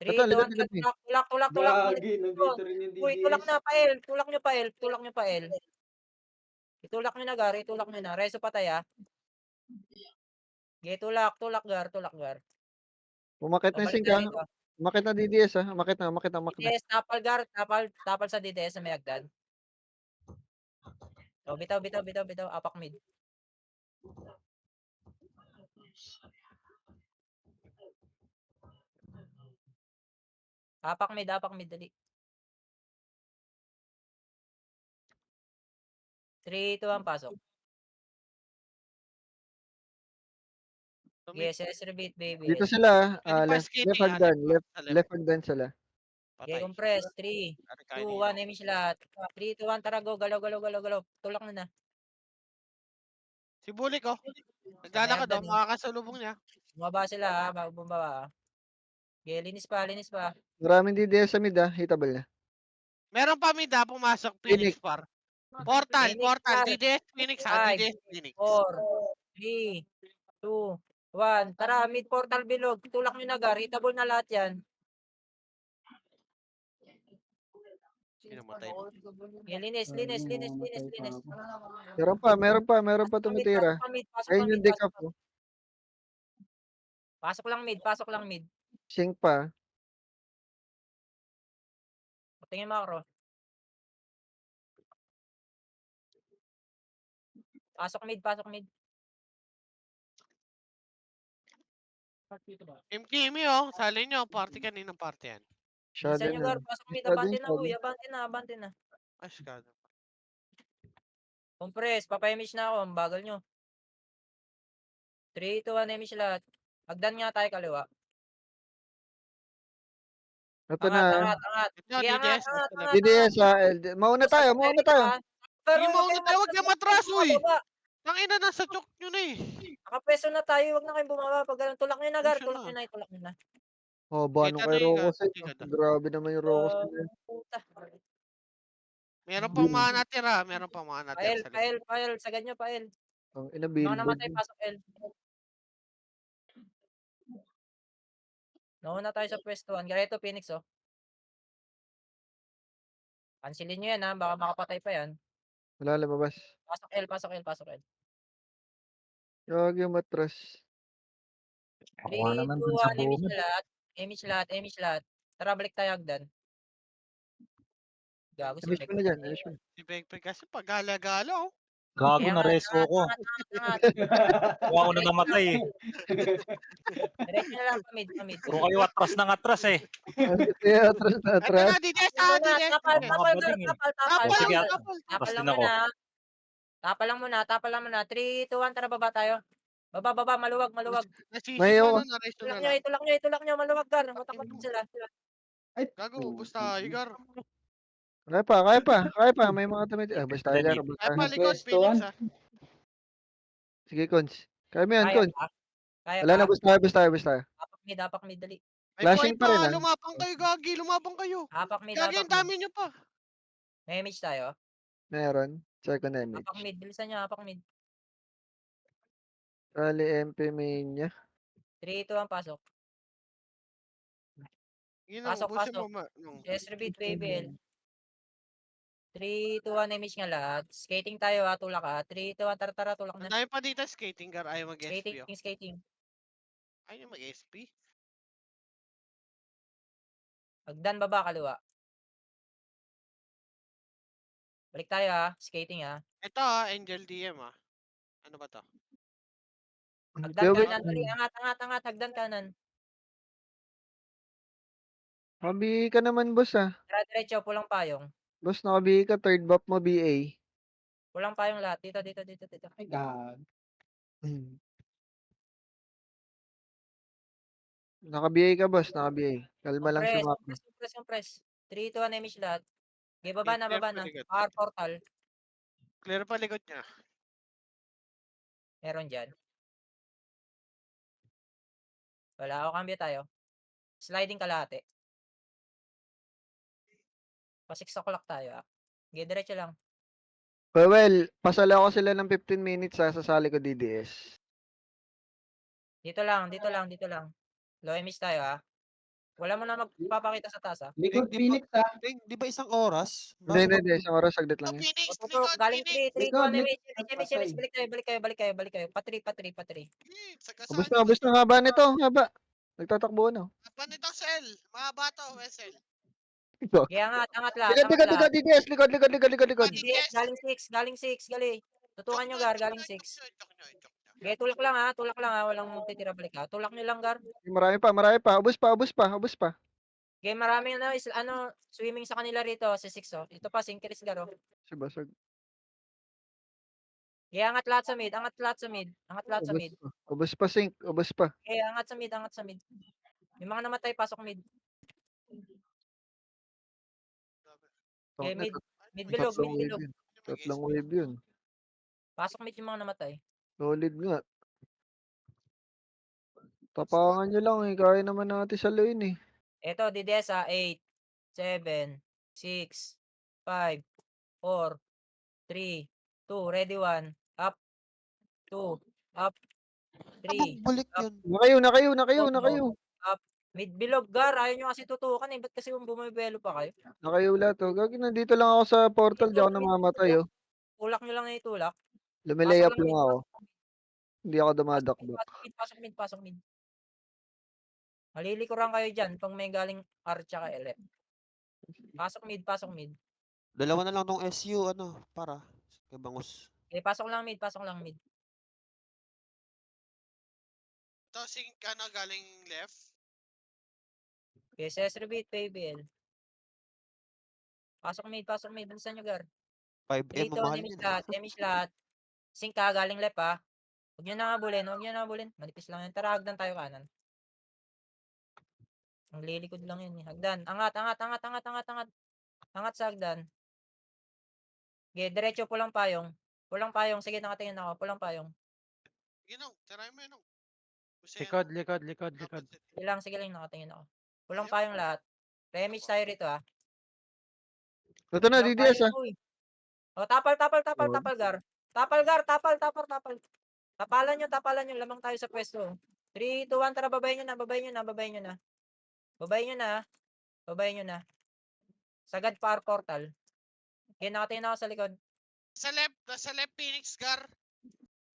3, Ito, 2, 1, likod, main. tulak. Gagi, nandito rin yung Uy, tulak DDS. na, pa-L. Tulak nyo pa, L. Itulak nyo na, Gar. Reso patay, ha. Okay, tulak, Gar. Umakit na yung Babalik sink, tayo ha. rito. Umakit na DDS, ha. Umakit na. DDS, tapal, Gar. Tapal sa DDS na may agdan. O, bitaw. Apak mid. Apak mid, dali. 3, 2, 1, pasok. Yes, repeat, baby. Dito sila, Pwede pa left skating, hagdan. left. Left hagdan sila. Okay, Patay. compress. 3, Kaya 2, ni 1, image lahat. 3, 2, 1, tara, go. Galaw. Tulak na. Si Bulik, oh. May Naglalakad, agdan, oh. oh. Makakasalubong niya. Bumaba sila, ha. Bago bumaba, ha. Okay, linis pa. Maraming DDS sa mid, ha. Hitable na. Meron pa mid, ha. Pumasok. Phoenix, par. Portal. Phoenix, par. DDS, Phoenix, ha. 5, DDS, Phoenix. 4, 3, 2, 1. Tara, mid portal bilog. Tulak nyo na, Gar. Hitable na lahat yan. Pinamatay mo. Linis. Meron pa tumitira. Pasok Ayun lang yung mid. decap ko. Pasok lang mid. Sync pa. Tingin macro. Pasok mid. Team Kimi, oh. Sali nyo. Party kaninang party yan. Shadow Bilisan nyo, na. Gar. Pasok mid. Shadow Abante yung na, shadow. uy. Abante na. Askado. Compress. Papayamish na ako. Ang bagal nyo. 3, 2, 1. Emish lahat. Agdan nga tayo kaliwa. Ito na. Angat. Ito, Sige, angat. DDS. Ito na. DDS ha. Mauna tayo. Hindi mo na tayo. Huwag ka matras, uy. Baba. Tangina, nasa chok nyo na eh. Nakapeso na tayo. Huwag na kayong bumaba. Pag ganun, tulak nyo na, Gar. Push Tulak na. nyo na. Oh, banong Kita kay na yung Rocos eh. kita na. Grabe naman yung Rocos nila. Puta. Meron pang mga natira. Meron pang mga natira sa likod. Pael. Sagad nyo, Pael. Ang ina Mga billboard. namatay, pasok L. Nauna tayo sa pwestuhan. Gareto, Phoenix, oh. Cancelin nyo yan, ha. Baka makapatay pa yan. Wala lumabas. Pasok L. Yag yung matras. 3, Ako nga 2, naman dun sa 1. Emish bumid. na lahat. Emish lahat. Tara, balik tayo agdan. Gago si Amish Peg. mo na dyan. Amish mo. Si Pegpeg kasi pag gala-gala, oh. Gago Kaya na nga, reso ko. angat. Kaya ako na namatay eh. Diretso na lang pamid. Puro kayo atras ng atras eh. Atras na Ito atras. na, DDS ha, DDS. Tapal, Mga bading eh. Tapal Oh, sige, lang, atras tapal. din ako. Tapal lang muna. 3, 2, 1, tara baba tayo. Baba, maluwag. Nasisip na, na-resto na lang. Itulak nyo, maluwag, Gar. Matakot sila. Gago, basta, Igar. Kaya pa. May mga tumitira. Basta Lenny. Gar. Ay, Basta. palikod, Pwestuhan. Phoenix, ah. Sige, Cons. Kaya mo yan, Kaya Cons. pa. Wala na. Basta. Apak mid, dali. Ay, buhay Flashing pa rin pa, ah. lumapang kayo, Gagi, lumapang kayo. Apak mid. Gagi, ang dami nyo pa. May image tayo. Meron. Second Apak image. mid, bilisan nyo, apak mid. Rally MP main niya. 3, 2, 1, pasok. Yun Pasok. ubusin mo, nung. Yes, repeat, BBL. 3, 2, 1, image nga lahat. Skating tayo, tulak ha. 3, 2, 1, tara, tulak Ang na. dami pa dito skating, Gar, ayaw mag-SP, oh. Skating. Ayaw mag-SP. Agdan, baba, kaliwa. Balik tayo ha, skating ha. Ito, ah, Angel DM, ah. Ano ba to? Agdan Kaya kanan, dali, angat, agdan kanan. Mabihi ka naman, boss ah. Tara, diretso, pulang payong. Boss, nakabihi ka. Third buff mo, BA. Pulang payong lahat. Dito. Ay, God. Naka-BA ka, boss. Naka-BA. Kalma lang sa map. Compress. 3, 2, 1, image lahat. Okay, baba na. palikod. Power portal. Clear pa likod niya. Meron dyan. Wala, kambyo tayo. Sliding kalahati. Pa 6 o'clock tayo ha. Okay, diretso lang. Well, pasala ko sila ng 15 minutes sa sasali ko DDS. Dito lang. Low image tayo ha. Wala mo na magpapakita sa taas ha. Likod Di ba- Phoenix ah. Di ba isang oras? Hindi. Isang oras, saglit Oh, lang yun. Phoenix, Opo, likod, galing Phoenix. 3, 2, Likod, 1, image. patay. Balik kayo. Pa 3. Ubus na haba nito. Haba. Nagtatakbo na. Apa nito, Sel? Mahaba to, Wesel. Okay, angat lahat. DDS. Likod. Galing 6, gali. Tutukan nyo, Gar, galing 6. Okay, tulak lang ha. Walang titira balik ha. Tulak nyo lang, Gar. Marami pa. Ubus pa. Okay, maraming swimming sa kanila rito, si 6 oh. Ito pa, Sinkris, Gar oh. Basag. Okay, angat lahat sa mid. Ubus pa, Sink. Ubus pa. Okay, angat sa mid. Yung mga namatay, pasok mid. Okay, mid bilog. Tatlong wave yun. Pasok mid yung mga namatay. Solid nga. Tapangan nyo lang eh. Kaya naman natin sa lane eh. Ito, DDS 8, 7, 6, 5, 4, 3, 2, ready 1, up, 2, up, 3, Bulik up, yun. Na kayo. up, mid bilog, Gar. Ayaw nyo kasi tutukan eh. Ba't kasi kung bumibelo pa kayo? Nakayo lahat, oh. Gagi, nandito lang ako sa portal, di ako namamatay, oh. Tulak nyo lang na itulak. Lumilay up Pasok lang lang mid, ako. pasok mid, Hindi ako pasok mid, dumadakdak. pasok mid, pasok mid, pasok mid. Malilikuran kayo dyan pag may galing R tsaka LF. Pasok mid, pasok mid. Dalawa na lang tong SU, ano, para. Kay Bangus. Okay, pasok lang mid, pasok lang mid. Tossing ano galing left. Okay, Cesar Beat, PBL. Pasok mid, bilisan nyo, Gar. 5M 3, ang 2, mahal Emish niyan. lahat, Emish lahat. Sync ka, galing left ha. Huwag nyo na habulin. Manipis lang yan. Tara, hagdan tayo kanan. Ang lilikod lang yun eh. Hagdan, angat. Angat sa hagdan. Okay, diretso, pulang payong. Sige, nakatingin ako, pulang payong. Ginaw, try mo yun. Likod. Sige lang, nakatingin ako. Pulang payong lahat. Remix tayo rito ha. Ito na, Pulang DDS, payong, ah. uy. O, tapal, Oh. Gar. Tapal. Tapalan nyo. Lamang tayo sa pwesto. 3, 2, 1, tara, babayin nyo na. Sagad power portal. Okay, nakatingin ako sa likod. Sa left Phoenix Gar.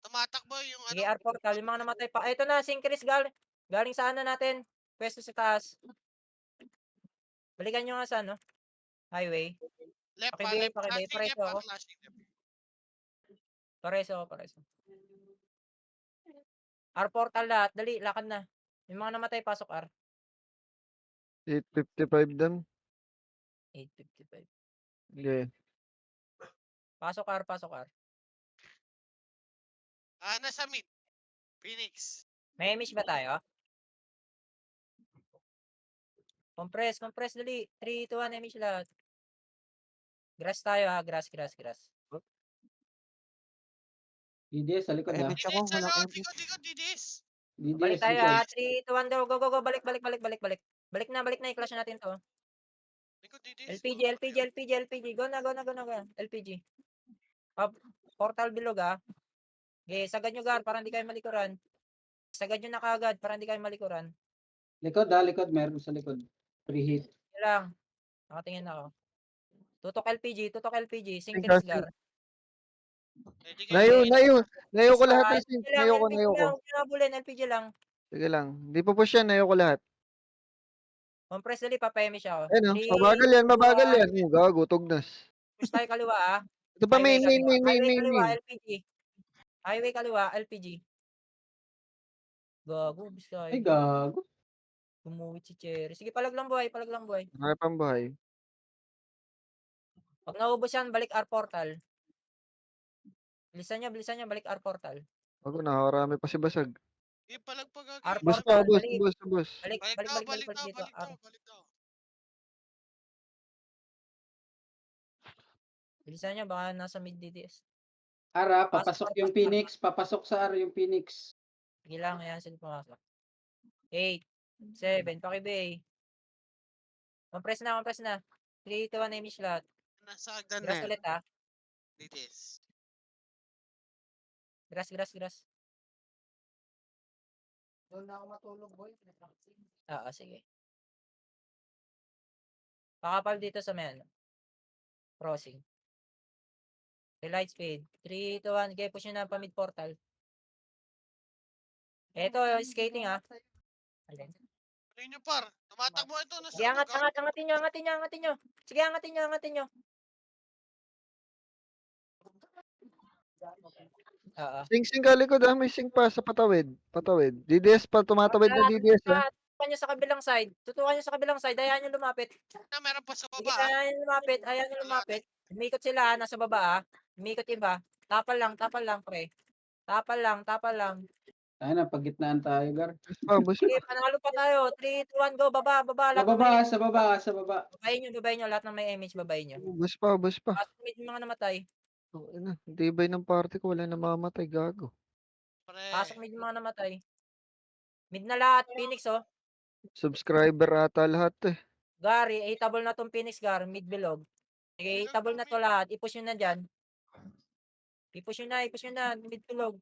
Tumatakbo yung Sige, R portal. Yung mga namatay pa. Ito na, Syncris galing sa ano natin. Pwesto sa taas. Balikan nyo nga sa ano. Highway. left Pakibigay. flashing Pareso left ako. flashing left. Pareso. R portal lahat. Dali, lakad na. Yung mga namatay, pasok R. 855 dun. 855. Okay. Pasok R. Nasa mid. Phoenix. May miss ba tayo? Compress, dali. 3, 2, 1, miss lahat. Grass tayo ha. Grass. DDS sa likod ah. MH ako, walang MH. Likod, Didis. Balik DDS tayo likod. ha. 3, 2, 1, go. Balik. Balik na. I-clash natin to. Likod, Didis. LPG. Go na. LPG. Portal bilog ha. Okay, sagad nyo Gar, para hindi kayo malikuran. Sagad nyo na kagad, para hindi kayo malikuran. Likod meron sa likod. Preheat. Yun lang. Nakatingin ako. Tutok LPG. Synchronous Gar. Nayo ko lahat ng LPG sync. lang, Nayo ko. Huwag nyo nabulin, LPG lang. Sige lang. Hindi pa push yan, nayo ko lahat. Compress dali, papayami siya ako. Ayun, oh. 3, Mabagal 2, 1. yan. Yung gago, tugnas. Push tayo kaliwa ah. Ito pa, Highway main. kaliwa, LPG. Highway kaliwa, LPG. Gago, bisa. Ay gago. Gumuwit si Cherry. Sige, palag lang buhay. Marami pang buhay. Pag naubos yan, balik R portal. Bilisan nyo, balik R portal. Ako, nakarami pa si Basag. Yung palag R Bus portal, pa, bus. dali. Balik. Balik dito. R. Bilisan nyo, baka nasa mid DDS. Ara, Pasok, papasok yung Phoenix. Papasok sa R yung Phoenix. Sige lang, ayan sila pumasok. 8, 7, pakibay. Compress na. 3, 2, 1, imish lahat. Nasa agdan Grass ulit ha. Didis. Grass. Doon na ako matulog, boy. Oo, sige. Pakapal dito sa may ano. Crossing. Relight speed. 3, 2, 1. Okay, push nyo na pa mid portal. Eto, skating ha. Alin? Ano nyo par? Tumatakbo ito. Nasa Sige, angatin nyo. Sige, angatin nyo. Oo. Sing ka likod, ah. May sing pa sa patawid. DDS pa, tumatawid na DDS, ah. Tutukan nyo sa kabilang side. Hayaan nyo lumapit. Meron pa sa Sige, baba. hayaan nyo lumapit. Umikot sila, nasa baba Umikot iba. Tapal lang, pre. Tapal lang. Ay na, pagitnaan tayo, Gar. Bus Sige, pa. panalo pa tayo. 3, 2, 1, go. Baba. Sa baba. Babayin nyo. Lahat ng may image, babayin nyo. Bus pa. Pasok mid yung mga namatay. Ano, tibay ng party ko, wala namamatay, gago. Pasok mid yung mga namatay. Mid na lahat, Phoenix oh. Subscriber ata lahat, eh. Gary, hitable na tong Phoenix, Gar. Mid bilog. Sige, hitable na to lahat. I-push nyo na dyan. I-push nyo na. Mid bilog.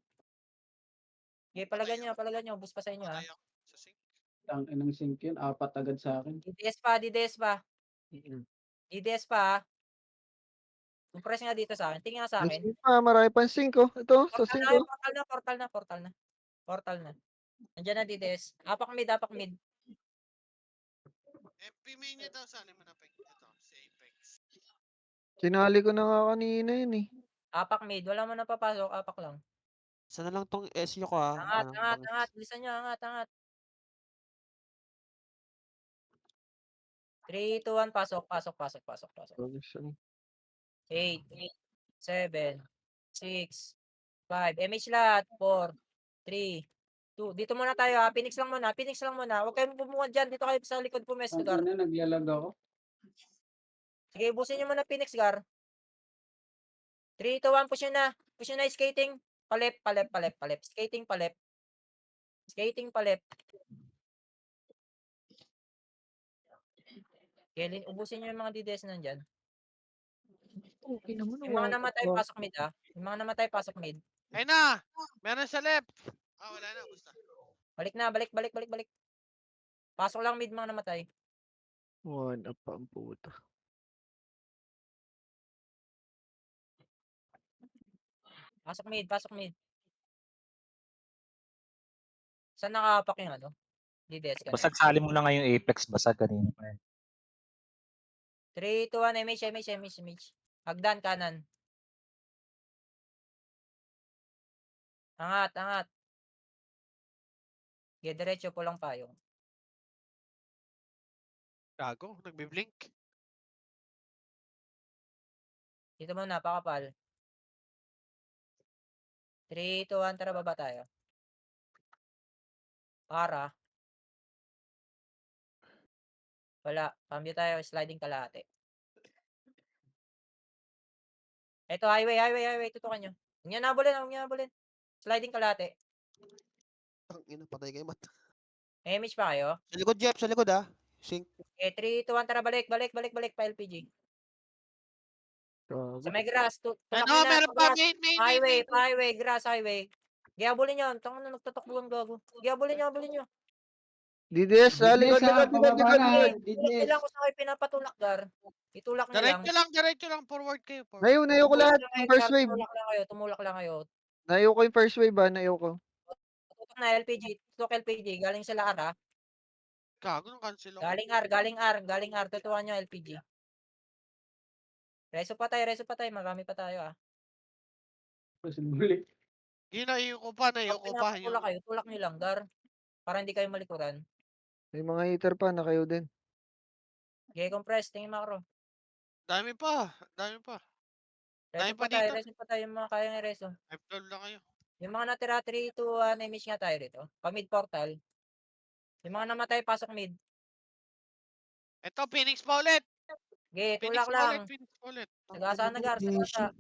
Sige, palagan nyo. Boost pa sa inyo, ha. Patay ako sa sink. Ang inang sink yun, 4 agad sa akin. DDS pa. DDS pa, ha. Compress nga dito sa akin. Tingin nga sa May akin. sink pa, marami pang 5. Ito, sa Portal 5. na kayo, portal na. Nandiyan na DDS. Apak mid. FP main niya daw, saan mo na peg? Ito, si Apex. Sinali ko na nga kanina yun eh. Apak mid. Wala mo na papasok. Apak lang. Sana lang tong SU ko ah. Angat. Bilisan nyo, angat. 3, 2, 1, pasok. Bagus ano. 8, 7, 6, 5. MH lahat. 4, 3, 2. Dito muna tayo, ha. Phoenix lang muna. Huwag kayong bumuha dyan. Dito kayo sa likod po, Ang Gar. ina, naglalag ako. Sige, ubusin nyo muna Phoenix, Gar. 3, 2, 1. Push nyo na. Skating. Palep. Skating palep. Okay, ubusin nyo yung mga DDS nandyan. Okay naman. Yung mga namatay, pasok mid, ha. Ay na! Meron sa left! Wala na, basta. Balik na. Pasok lang mid mga namatay. 1 up pa ang puta. Pasok mid. Saan nakapak yung ano? DDS ka. Basag sali mo na nga yung Apex, basag kanina pa yan. 3, 2, 1, MH. Hagdan, kanan. Angat. Okay, diretso po lang payong. Gago, nagbi-blink. Dito muna, pakapal. 3, 2, 1, tara baba tayo. Para. Wala, cambio tayo, sliding kalahati. Ito, highway, tutukan nyo. Huwag nyo nabulin. Sliding kalahati. Ang ina, patay kayo mat. MH pa kayo? Sa likod, Jeff. Sa likod ah. Sink. Okay, 3, 2, 1, tara balik pa LPG. Sa may grass, tulak nyo na. Meron pa, main. Highway, grass, highway. Giabulin nyo, tangan na nagtatakbuhan gago. Giabulin nyo. DDS, likod. DDS. Kailangan ko sa kayo pinapatulak, Gar. Itulak nyo lang. Diretso lang, forward kayo. Nayo ko lahat. Yung first wave. Tumulak lang kayo. Nayo ko yung first wave ba? Nayo ko. Tutok na LPG, galing sa Lara. Gago, nung cancel ako. Galing R, tutukan nyo LPG. Reso pa tayo, marami pa tayo, ah. Bulik. Naiyo ko pa. Pag pinapatulak kayo, tulak nyo lang, Gar. Para hindi kayo malikuran. May mga hater pa, nakayo din. Okay, compress, tingin macro. Dami pa. Dami Reso pa pa tayo, yung mga kayang reso. F-roll lang kayo. Yung mga natira 3 to image nga tayo dito. Pa-mid portal. Yung mga namatay, pasok mid. Ito, Phoenix pa ulit. Okay, Phoenix tulak pa lang. ulit. Sagasa na, Gar, sagasa.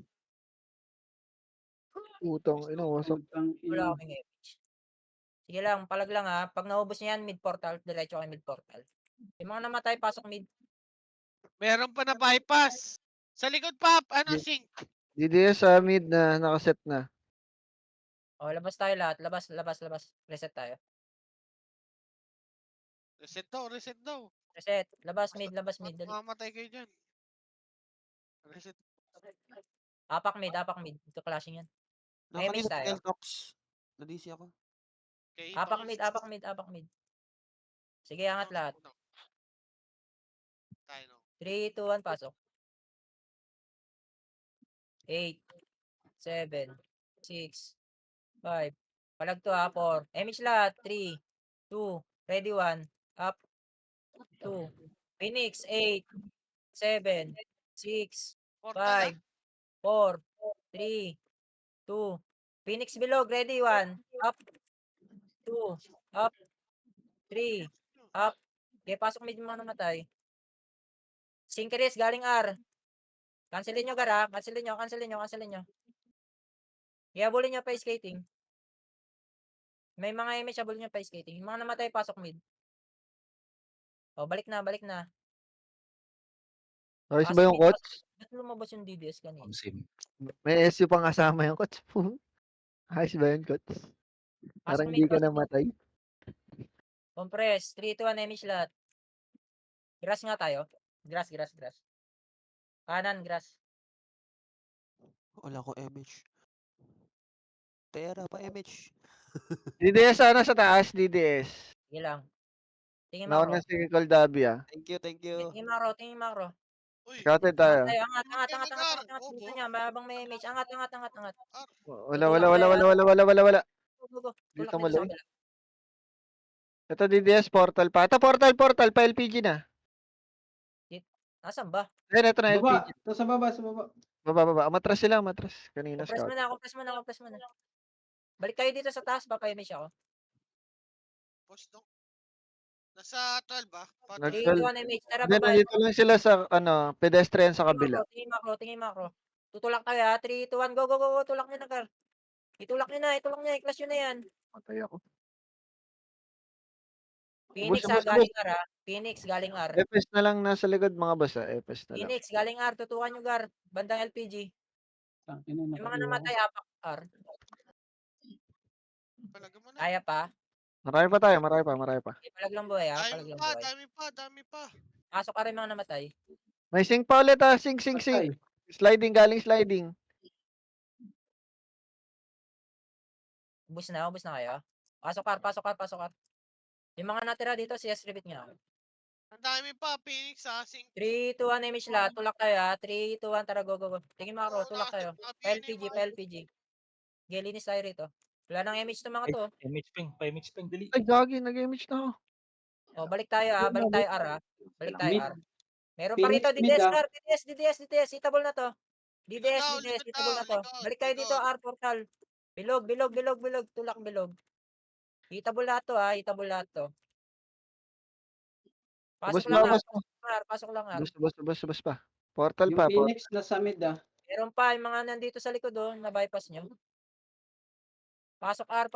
Putang ina, wasak. Wala kaming image. Sige lang, palag lang ha. Pag naubos niyan, mid portal, diretso kayo mid portal. Yung mga namatay, pasok mid. Meron pa na bypass. Sa likod pa, Di- sink. DDS sa mid na nakaset na. O, labas tayo lahat. Labas. Reset tayo. Reset daw. Reset. Labas mid. Dali. Mamatay kayo dyan. Reset. Apak mid. Ito clashing yan. May Nakakanina miss sa tayo. L-Tox. Na-DC ako. Okay, Apak mid. Sige, angat lahat. Tayo, no. 3, 2, 1, pasok. 8, 7, 6, 5. Palag to ha, 4. Image lahat. 3, 2, ready 1. Up. 2. Phoenix, 8, 7, 6, Portal 5, 4, 3, 2. Phoenix bilog, ready 1. Up. 2. Up. 3. Up. Okay, pasok mid mga namatay. Synchronous, galing R. Cancelin nyo, Gara. Cancelin nyo. Iabulin nyo pa skating. May mga image, abulin nyo pa skating. Yung mga namatay, pasok mid. O, balik na. Ayos Pasok ba yung mid, coach? Ba't lumabas yung DDS kanina? Omsim. May SU pang kasama yung coach. Ayos ba yun, coach? Pasok Parang mid, hindi ka pasok mid. namatay. Compress. 3, 2, 1, image lahat. Grass nga tayo. Grass. Kanan, grass. Wala akong image. Pera pa image. DDS sana sa taas, DDS. Sige lang. Tingin Nauna macro. si Coldabi ah. Thank you, thank you. Tingin macro. Uy, Scouted Angat tayo. tayo, angat. kayo mag-ar. Dito Opo. niya, habang may image. Angat. Wala. Go. Tulak Dito dito mo sa lang. kabila. Ito DDS, portal pa. Ito portal, pa LPG na. Nasaan ba? Ayun, ito na LPG. Baba. Ito sa baba, sa baba. Baba. Matras sila, matras. Kanina Compress scout. compress mo na. Balik kayo dito sa taas, papa-image ako. Post no. Nasa 12 ba? Pa 12. 3, 2, 1, image. Tara, Then, babae. nandito lang sila sa, pedestrian sa kabila. Tingin macro. Tutulak tayo ha. 3, 2, 1, go. Tulak nyo na, Gar. Itulak nyo na. I-clash nyo na yan. Patay ako. Phoenix Ubus, ha, ubus, ubus. galing R ha. Phoenix, galing R. Epes na lang nasa likod mga boss ah. Epes na lang. Phoenix, galing R. Tutukan nyo, Gar. Bandang LPG. Tangina, Yung mga nakaiwa namatay, ako. apak R. Palagay mo na. Kaya pa. Marami pa tayo, marami pa. Palag lang buhay ha. Palag lang buhay. Dami pa. Pasok ka rin mga namatay. May sing pa ulit ah. Sing. Patay. Galing sliding. Ubus na kayo. Pasok R. Yung mga natira dito, CS repeat nga. Ang dami pa. Phoenix ha. 3, 2, 1, image lahat. Tulak tayo ha. 3, 2, 1, tara, go. Tingin mo ako, tulak tayo. Pa-LPG. Linis tayo rito. Wala nang image to mga Ay, to. image ping, dali. Ay, gagi. Nag-image na ako. O, balik tayo ha. Balik tayo R ha. Mid. R. Meron pa rito, Phoenix mid ah. DDS. Itable na to. Likod Itable daw. na to. Balik tayo dito, R portal. Bilog. Tulak bilog. Itable lahat to ha. Ubus Pasok lang pa, R. ubus pa. Pasok lang R. Ubus pa. Portal Yung pa. Phoenix nasa mid ah. Meron pa yung mga nandito sa likod doon na bypass nyo. Pasok R.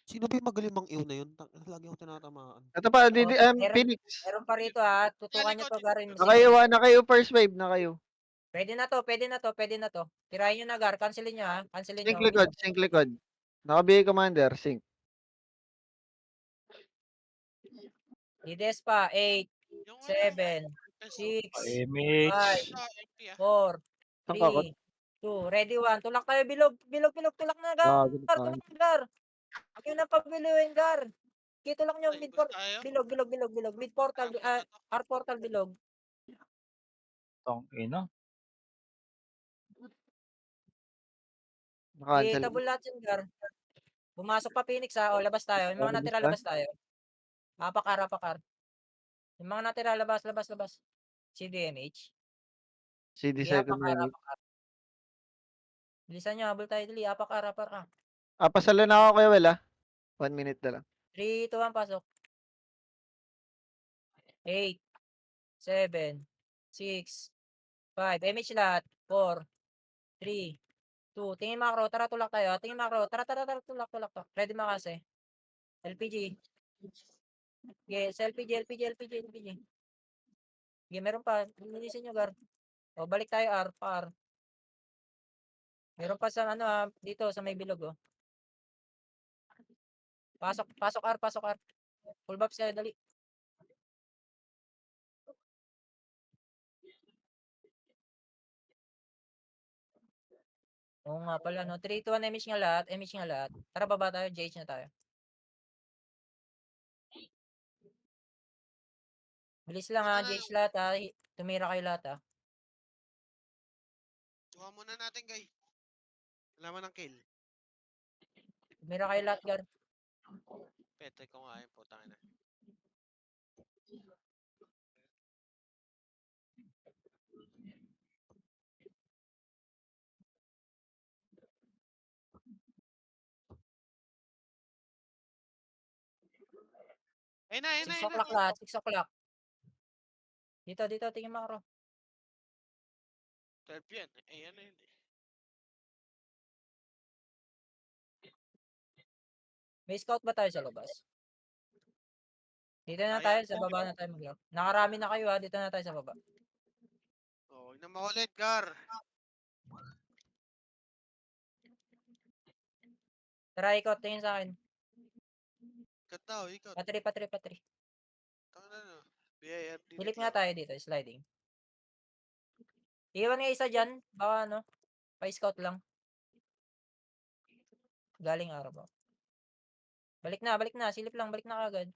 Sino ba yung magaling mang ew na yun? Lagi akong tinatamaan. Ito pa, Phoenix. Meron pa rito ha. Tutukan nyo to garin. Nakayo first wave, nakayo. Pwede na to. Tirahin nyo na Gar. Cancelin nyo ha. Sync likod. Naka-BA commander, sync. DDS pa. 8, Yung 7, peso. 6, Image. 5, 4, Saan ka, Kot? 3, 2, ready 1. Tulak tayo, bilog, tulak na, Gago na tayo. tulak na, Gar. Huwag yun ang pabiluin, Gar. Okay, tulak nyo, Ay, bus tayo. bilog, mid portal, R portal, bilog. Tong ina. Okay, Naka-cancel. tabul lahat yun, Gar. Pumasok pa Phoenix ha, o labas tayo. Yung mga natira, labas tayo. Apakar. Yung mga natira, labas. CDMH. CD Yeah, second wave. Bilisan nyo, habol tayo dali. Apakar. Pasalo na ako kaya wala. 1 minute na lang. 3, 2, 1, pasok. 8, 7, 6, 5. MH lahat. 4, 3, 2. Tingin macro. Tara, tulak tayo. Tingin macro. Tara. Tulak. Ready mo kasi. LPG. Yes, LPG. Okay, meron pa. Linisin nyo, Gar. O, balik tayo, R. Meron pa sa, dito, sa may bilog, oh. Pasok, R. Full buffs kayo, dali. Oo nga pala, no? 3, 2, 1, MH nga lahat. Tara, baba tayo, JH na tayo. Bilis lang ha, JH lahat ha. Tumira kayo lahat ha. Tuwa muna natin, guys. Alaman ng kill. Tumira kayo lahat, Gar. Pete ko nga yun, putang ina. Ayun na. 6 o'clock lahat, 6 o'clock. Dito, tingin macro. 12 yan. Ayan na yun. May scout ba tayo sa labas? Dito na Ayan, tayo, sa baba na tayo mag-lock. Nakarami na kayo ha, dito na tayo sa baba. Oh, huwag na makulit, Gar. Tara, ikot. Tingin sa akin. Ikot na, ikot. Pa-3. Tama na, no. BIRD Silip nga tayo dito, sliding. Iwan nga isa dyan. Baka ano, pa-scout lang. Galing araw ba? Balik na. Silip lang, balik na kagad.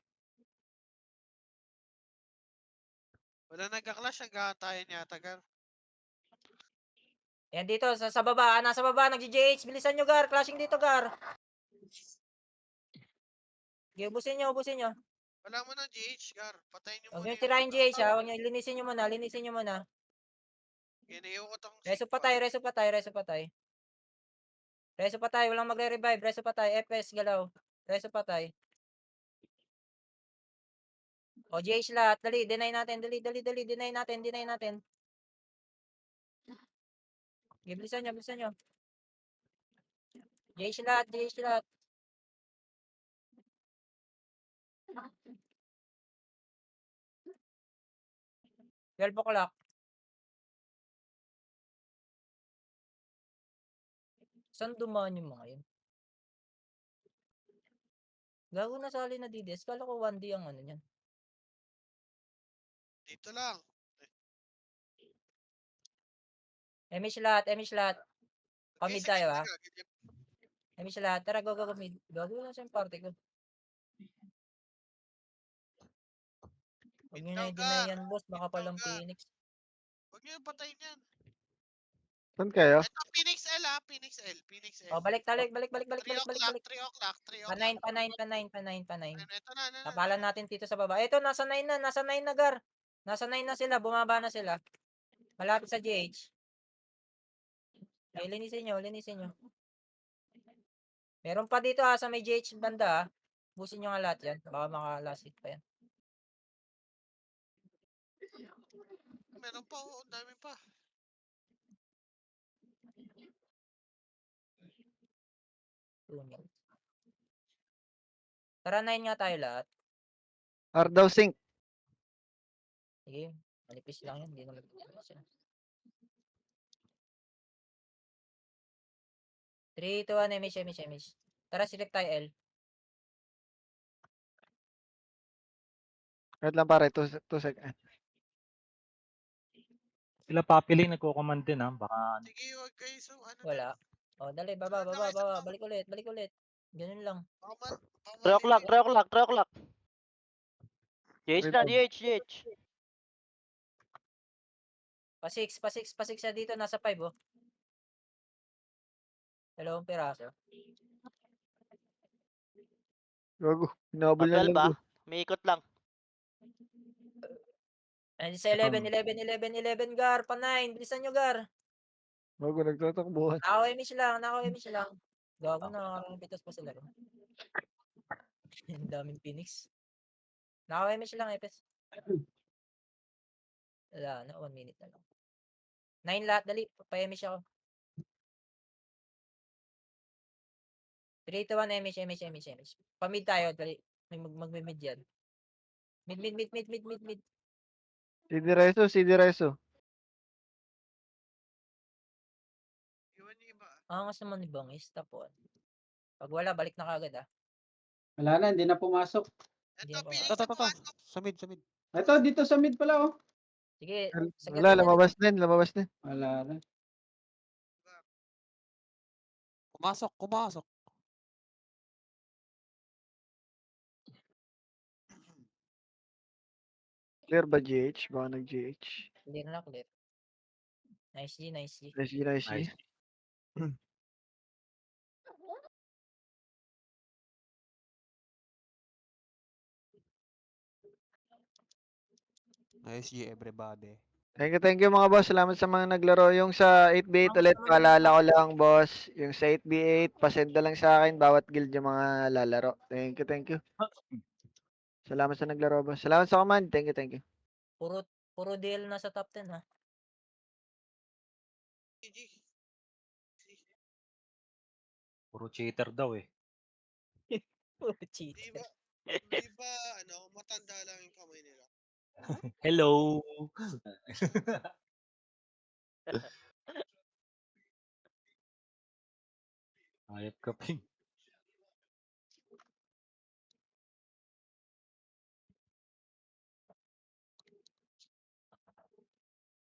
Wala nagka-clash, nagkatayan yata, Gar. Ayan dito, sa baba. Nasa baba, nag-GH. Bilisan nyo, Gar. Clashing dito, Gar. Okay, ubusin nyo. Wala mo ng GH, Gar. Patayin nyo Huwag muna nyo yung tirahin GH, ha. Huwag nyo, linisin nyo muna. Ginayokot ang Reso sigma. patay. Walang magre-revive. Reso patay. FS, galaw. Reso patay. O, GH lahat. Dali, deny natin. Deny natin. Okay, bilisan nyo. GH lahat. 12 o'clock. Saan dumaan yung mga yun? Gago na sali na DDS. Kala ko 1D ang ano niyan. Dito lang. Emish lahat. Pamid Okay, tayo, sige, ha. sige. Emish lahat. Tara, go mid. Gago na sa party ko. Huwag nyo na Bitaw, i-deny Gar. yan, boss. Baka Bitaw, palang Gar. Phoenix. Huwag nyo yung patayin yan. Saan kayo? Ito, Phoenix L, ha. Phoenix L. O, balik. 3 o'clock. Pa9. Ito na. Tapalan natin dito sa baba. Ito, nasa 9 na, Gar. Nasa 9 na sila. Bumaba na sila. Malapit sa GH. Ay, linisin nyo. Meron pa dito, ha, sa may GH banda, ha. Busin nyo nga lahat yan. Baka maka-last hit pa yan. Meron pa, ang dami pa. Tara, 9 nga tayo lahat. Ardaw Sync. Sige, manipis lang yan. Hindi naman siya. 3, 2, 1, emish. Tara, select tayo L. Wait lang pare, 2 seconds. Sila Papili nagko-command din, ha. Baka Sige, huwag kayo so, ano Wala. O, dali, baba. Balik ulit. Ganun lang. Baka 3 o'clock, 3 o'clock, 3 o'clock. Wait GH na, lang. GH. Pa 6 siya dito. Nasa 5, oh. Dalawang piraso. Gago, hinabol na 12 lang ba? ko. May ikot lang. Ayun sa 11, Gar. Pa 9. Bilisan nyo, Gar. Gago, nagtatakbuhan. Nako, emish lang. Gago na, pitas pa sila. Ang daming Phoenix. Nako, emish lang, epes. Wala na, 1 minute na lang. 9 lahat, dali. Pa-emish ako. 3 to 1, emish. Pa-mid tayo, dali. May mag-mid yan. Mid. CD Reso. iwan niyo iba. Angas naman ni Bangis, tapon. Pag wala, balik na kagad, ah. Wala na, hindi na pumasok. Hindi Ito, na Phoenix pumasok. na Ito. pumasok. Sa mid. Ito, dito sa mid pala, oh. Sige, Wala, lumabas din. Wala na. Pumasok. Clear ba GH? Baka nag-GH. Clear na, clear. Nice G. Nice. nice. Nice G, everybody. Thank you mga boss. Salamat sa mga naglaro. Yung sa 8v8 ulit, paalala ko lang boss. Yung sa 8v8, pasend na lang sa akin bawat guild yung mga lalaro. Thank you. Salamat sa naglaro boss. Salamat sa command. Thank you. Puro DL na sa top 10, ha. GG. Puro cheater daw, eh. Puro Di cheater. ba, matanda lang yung kamay nila. Hello. Ayop ka, Ping.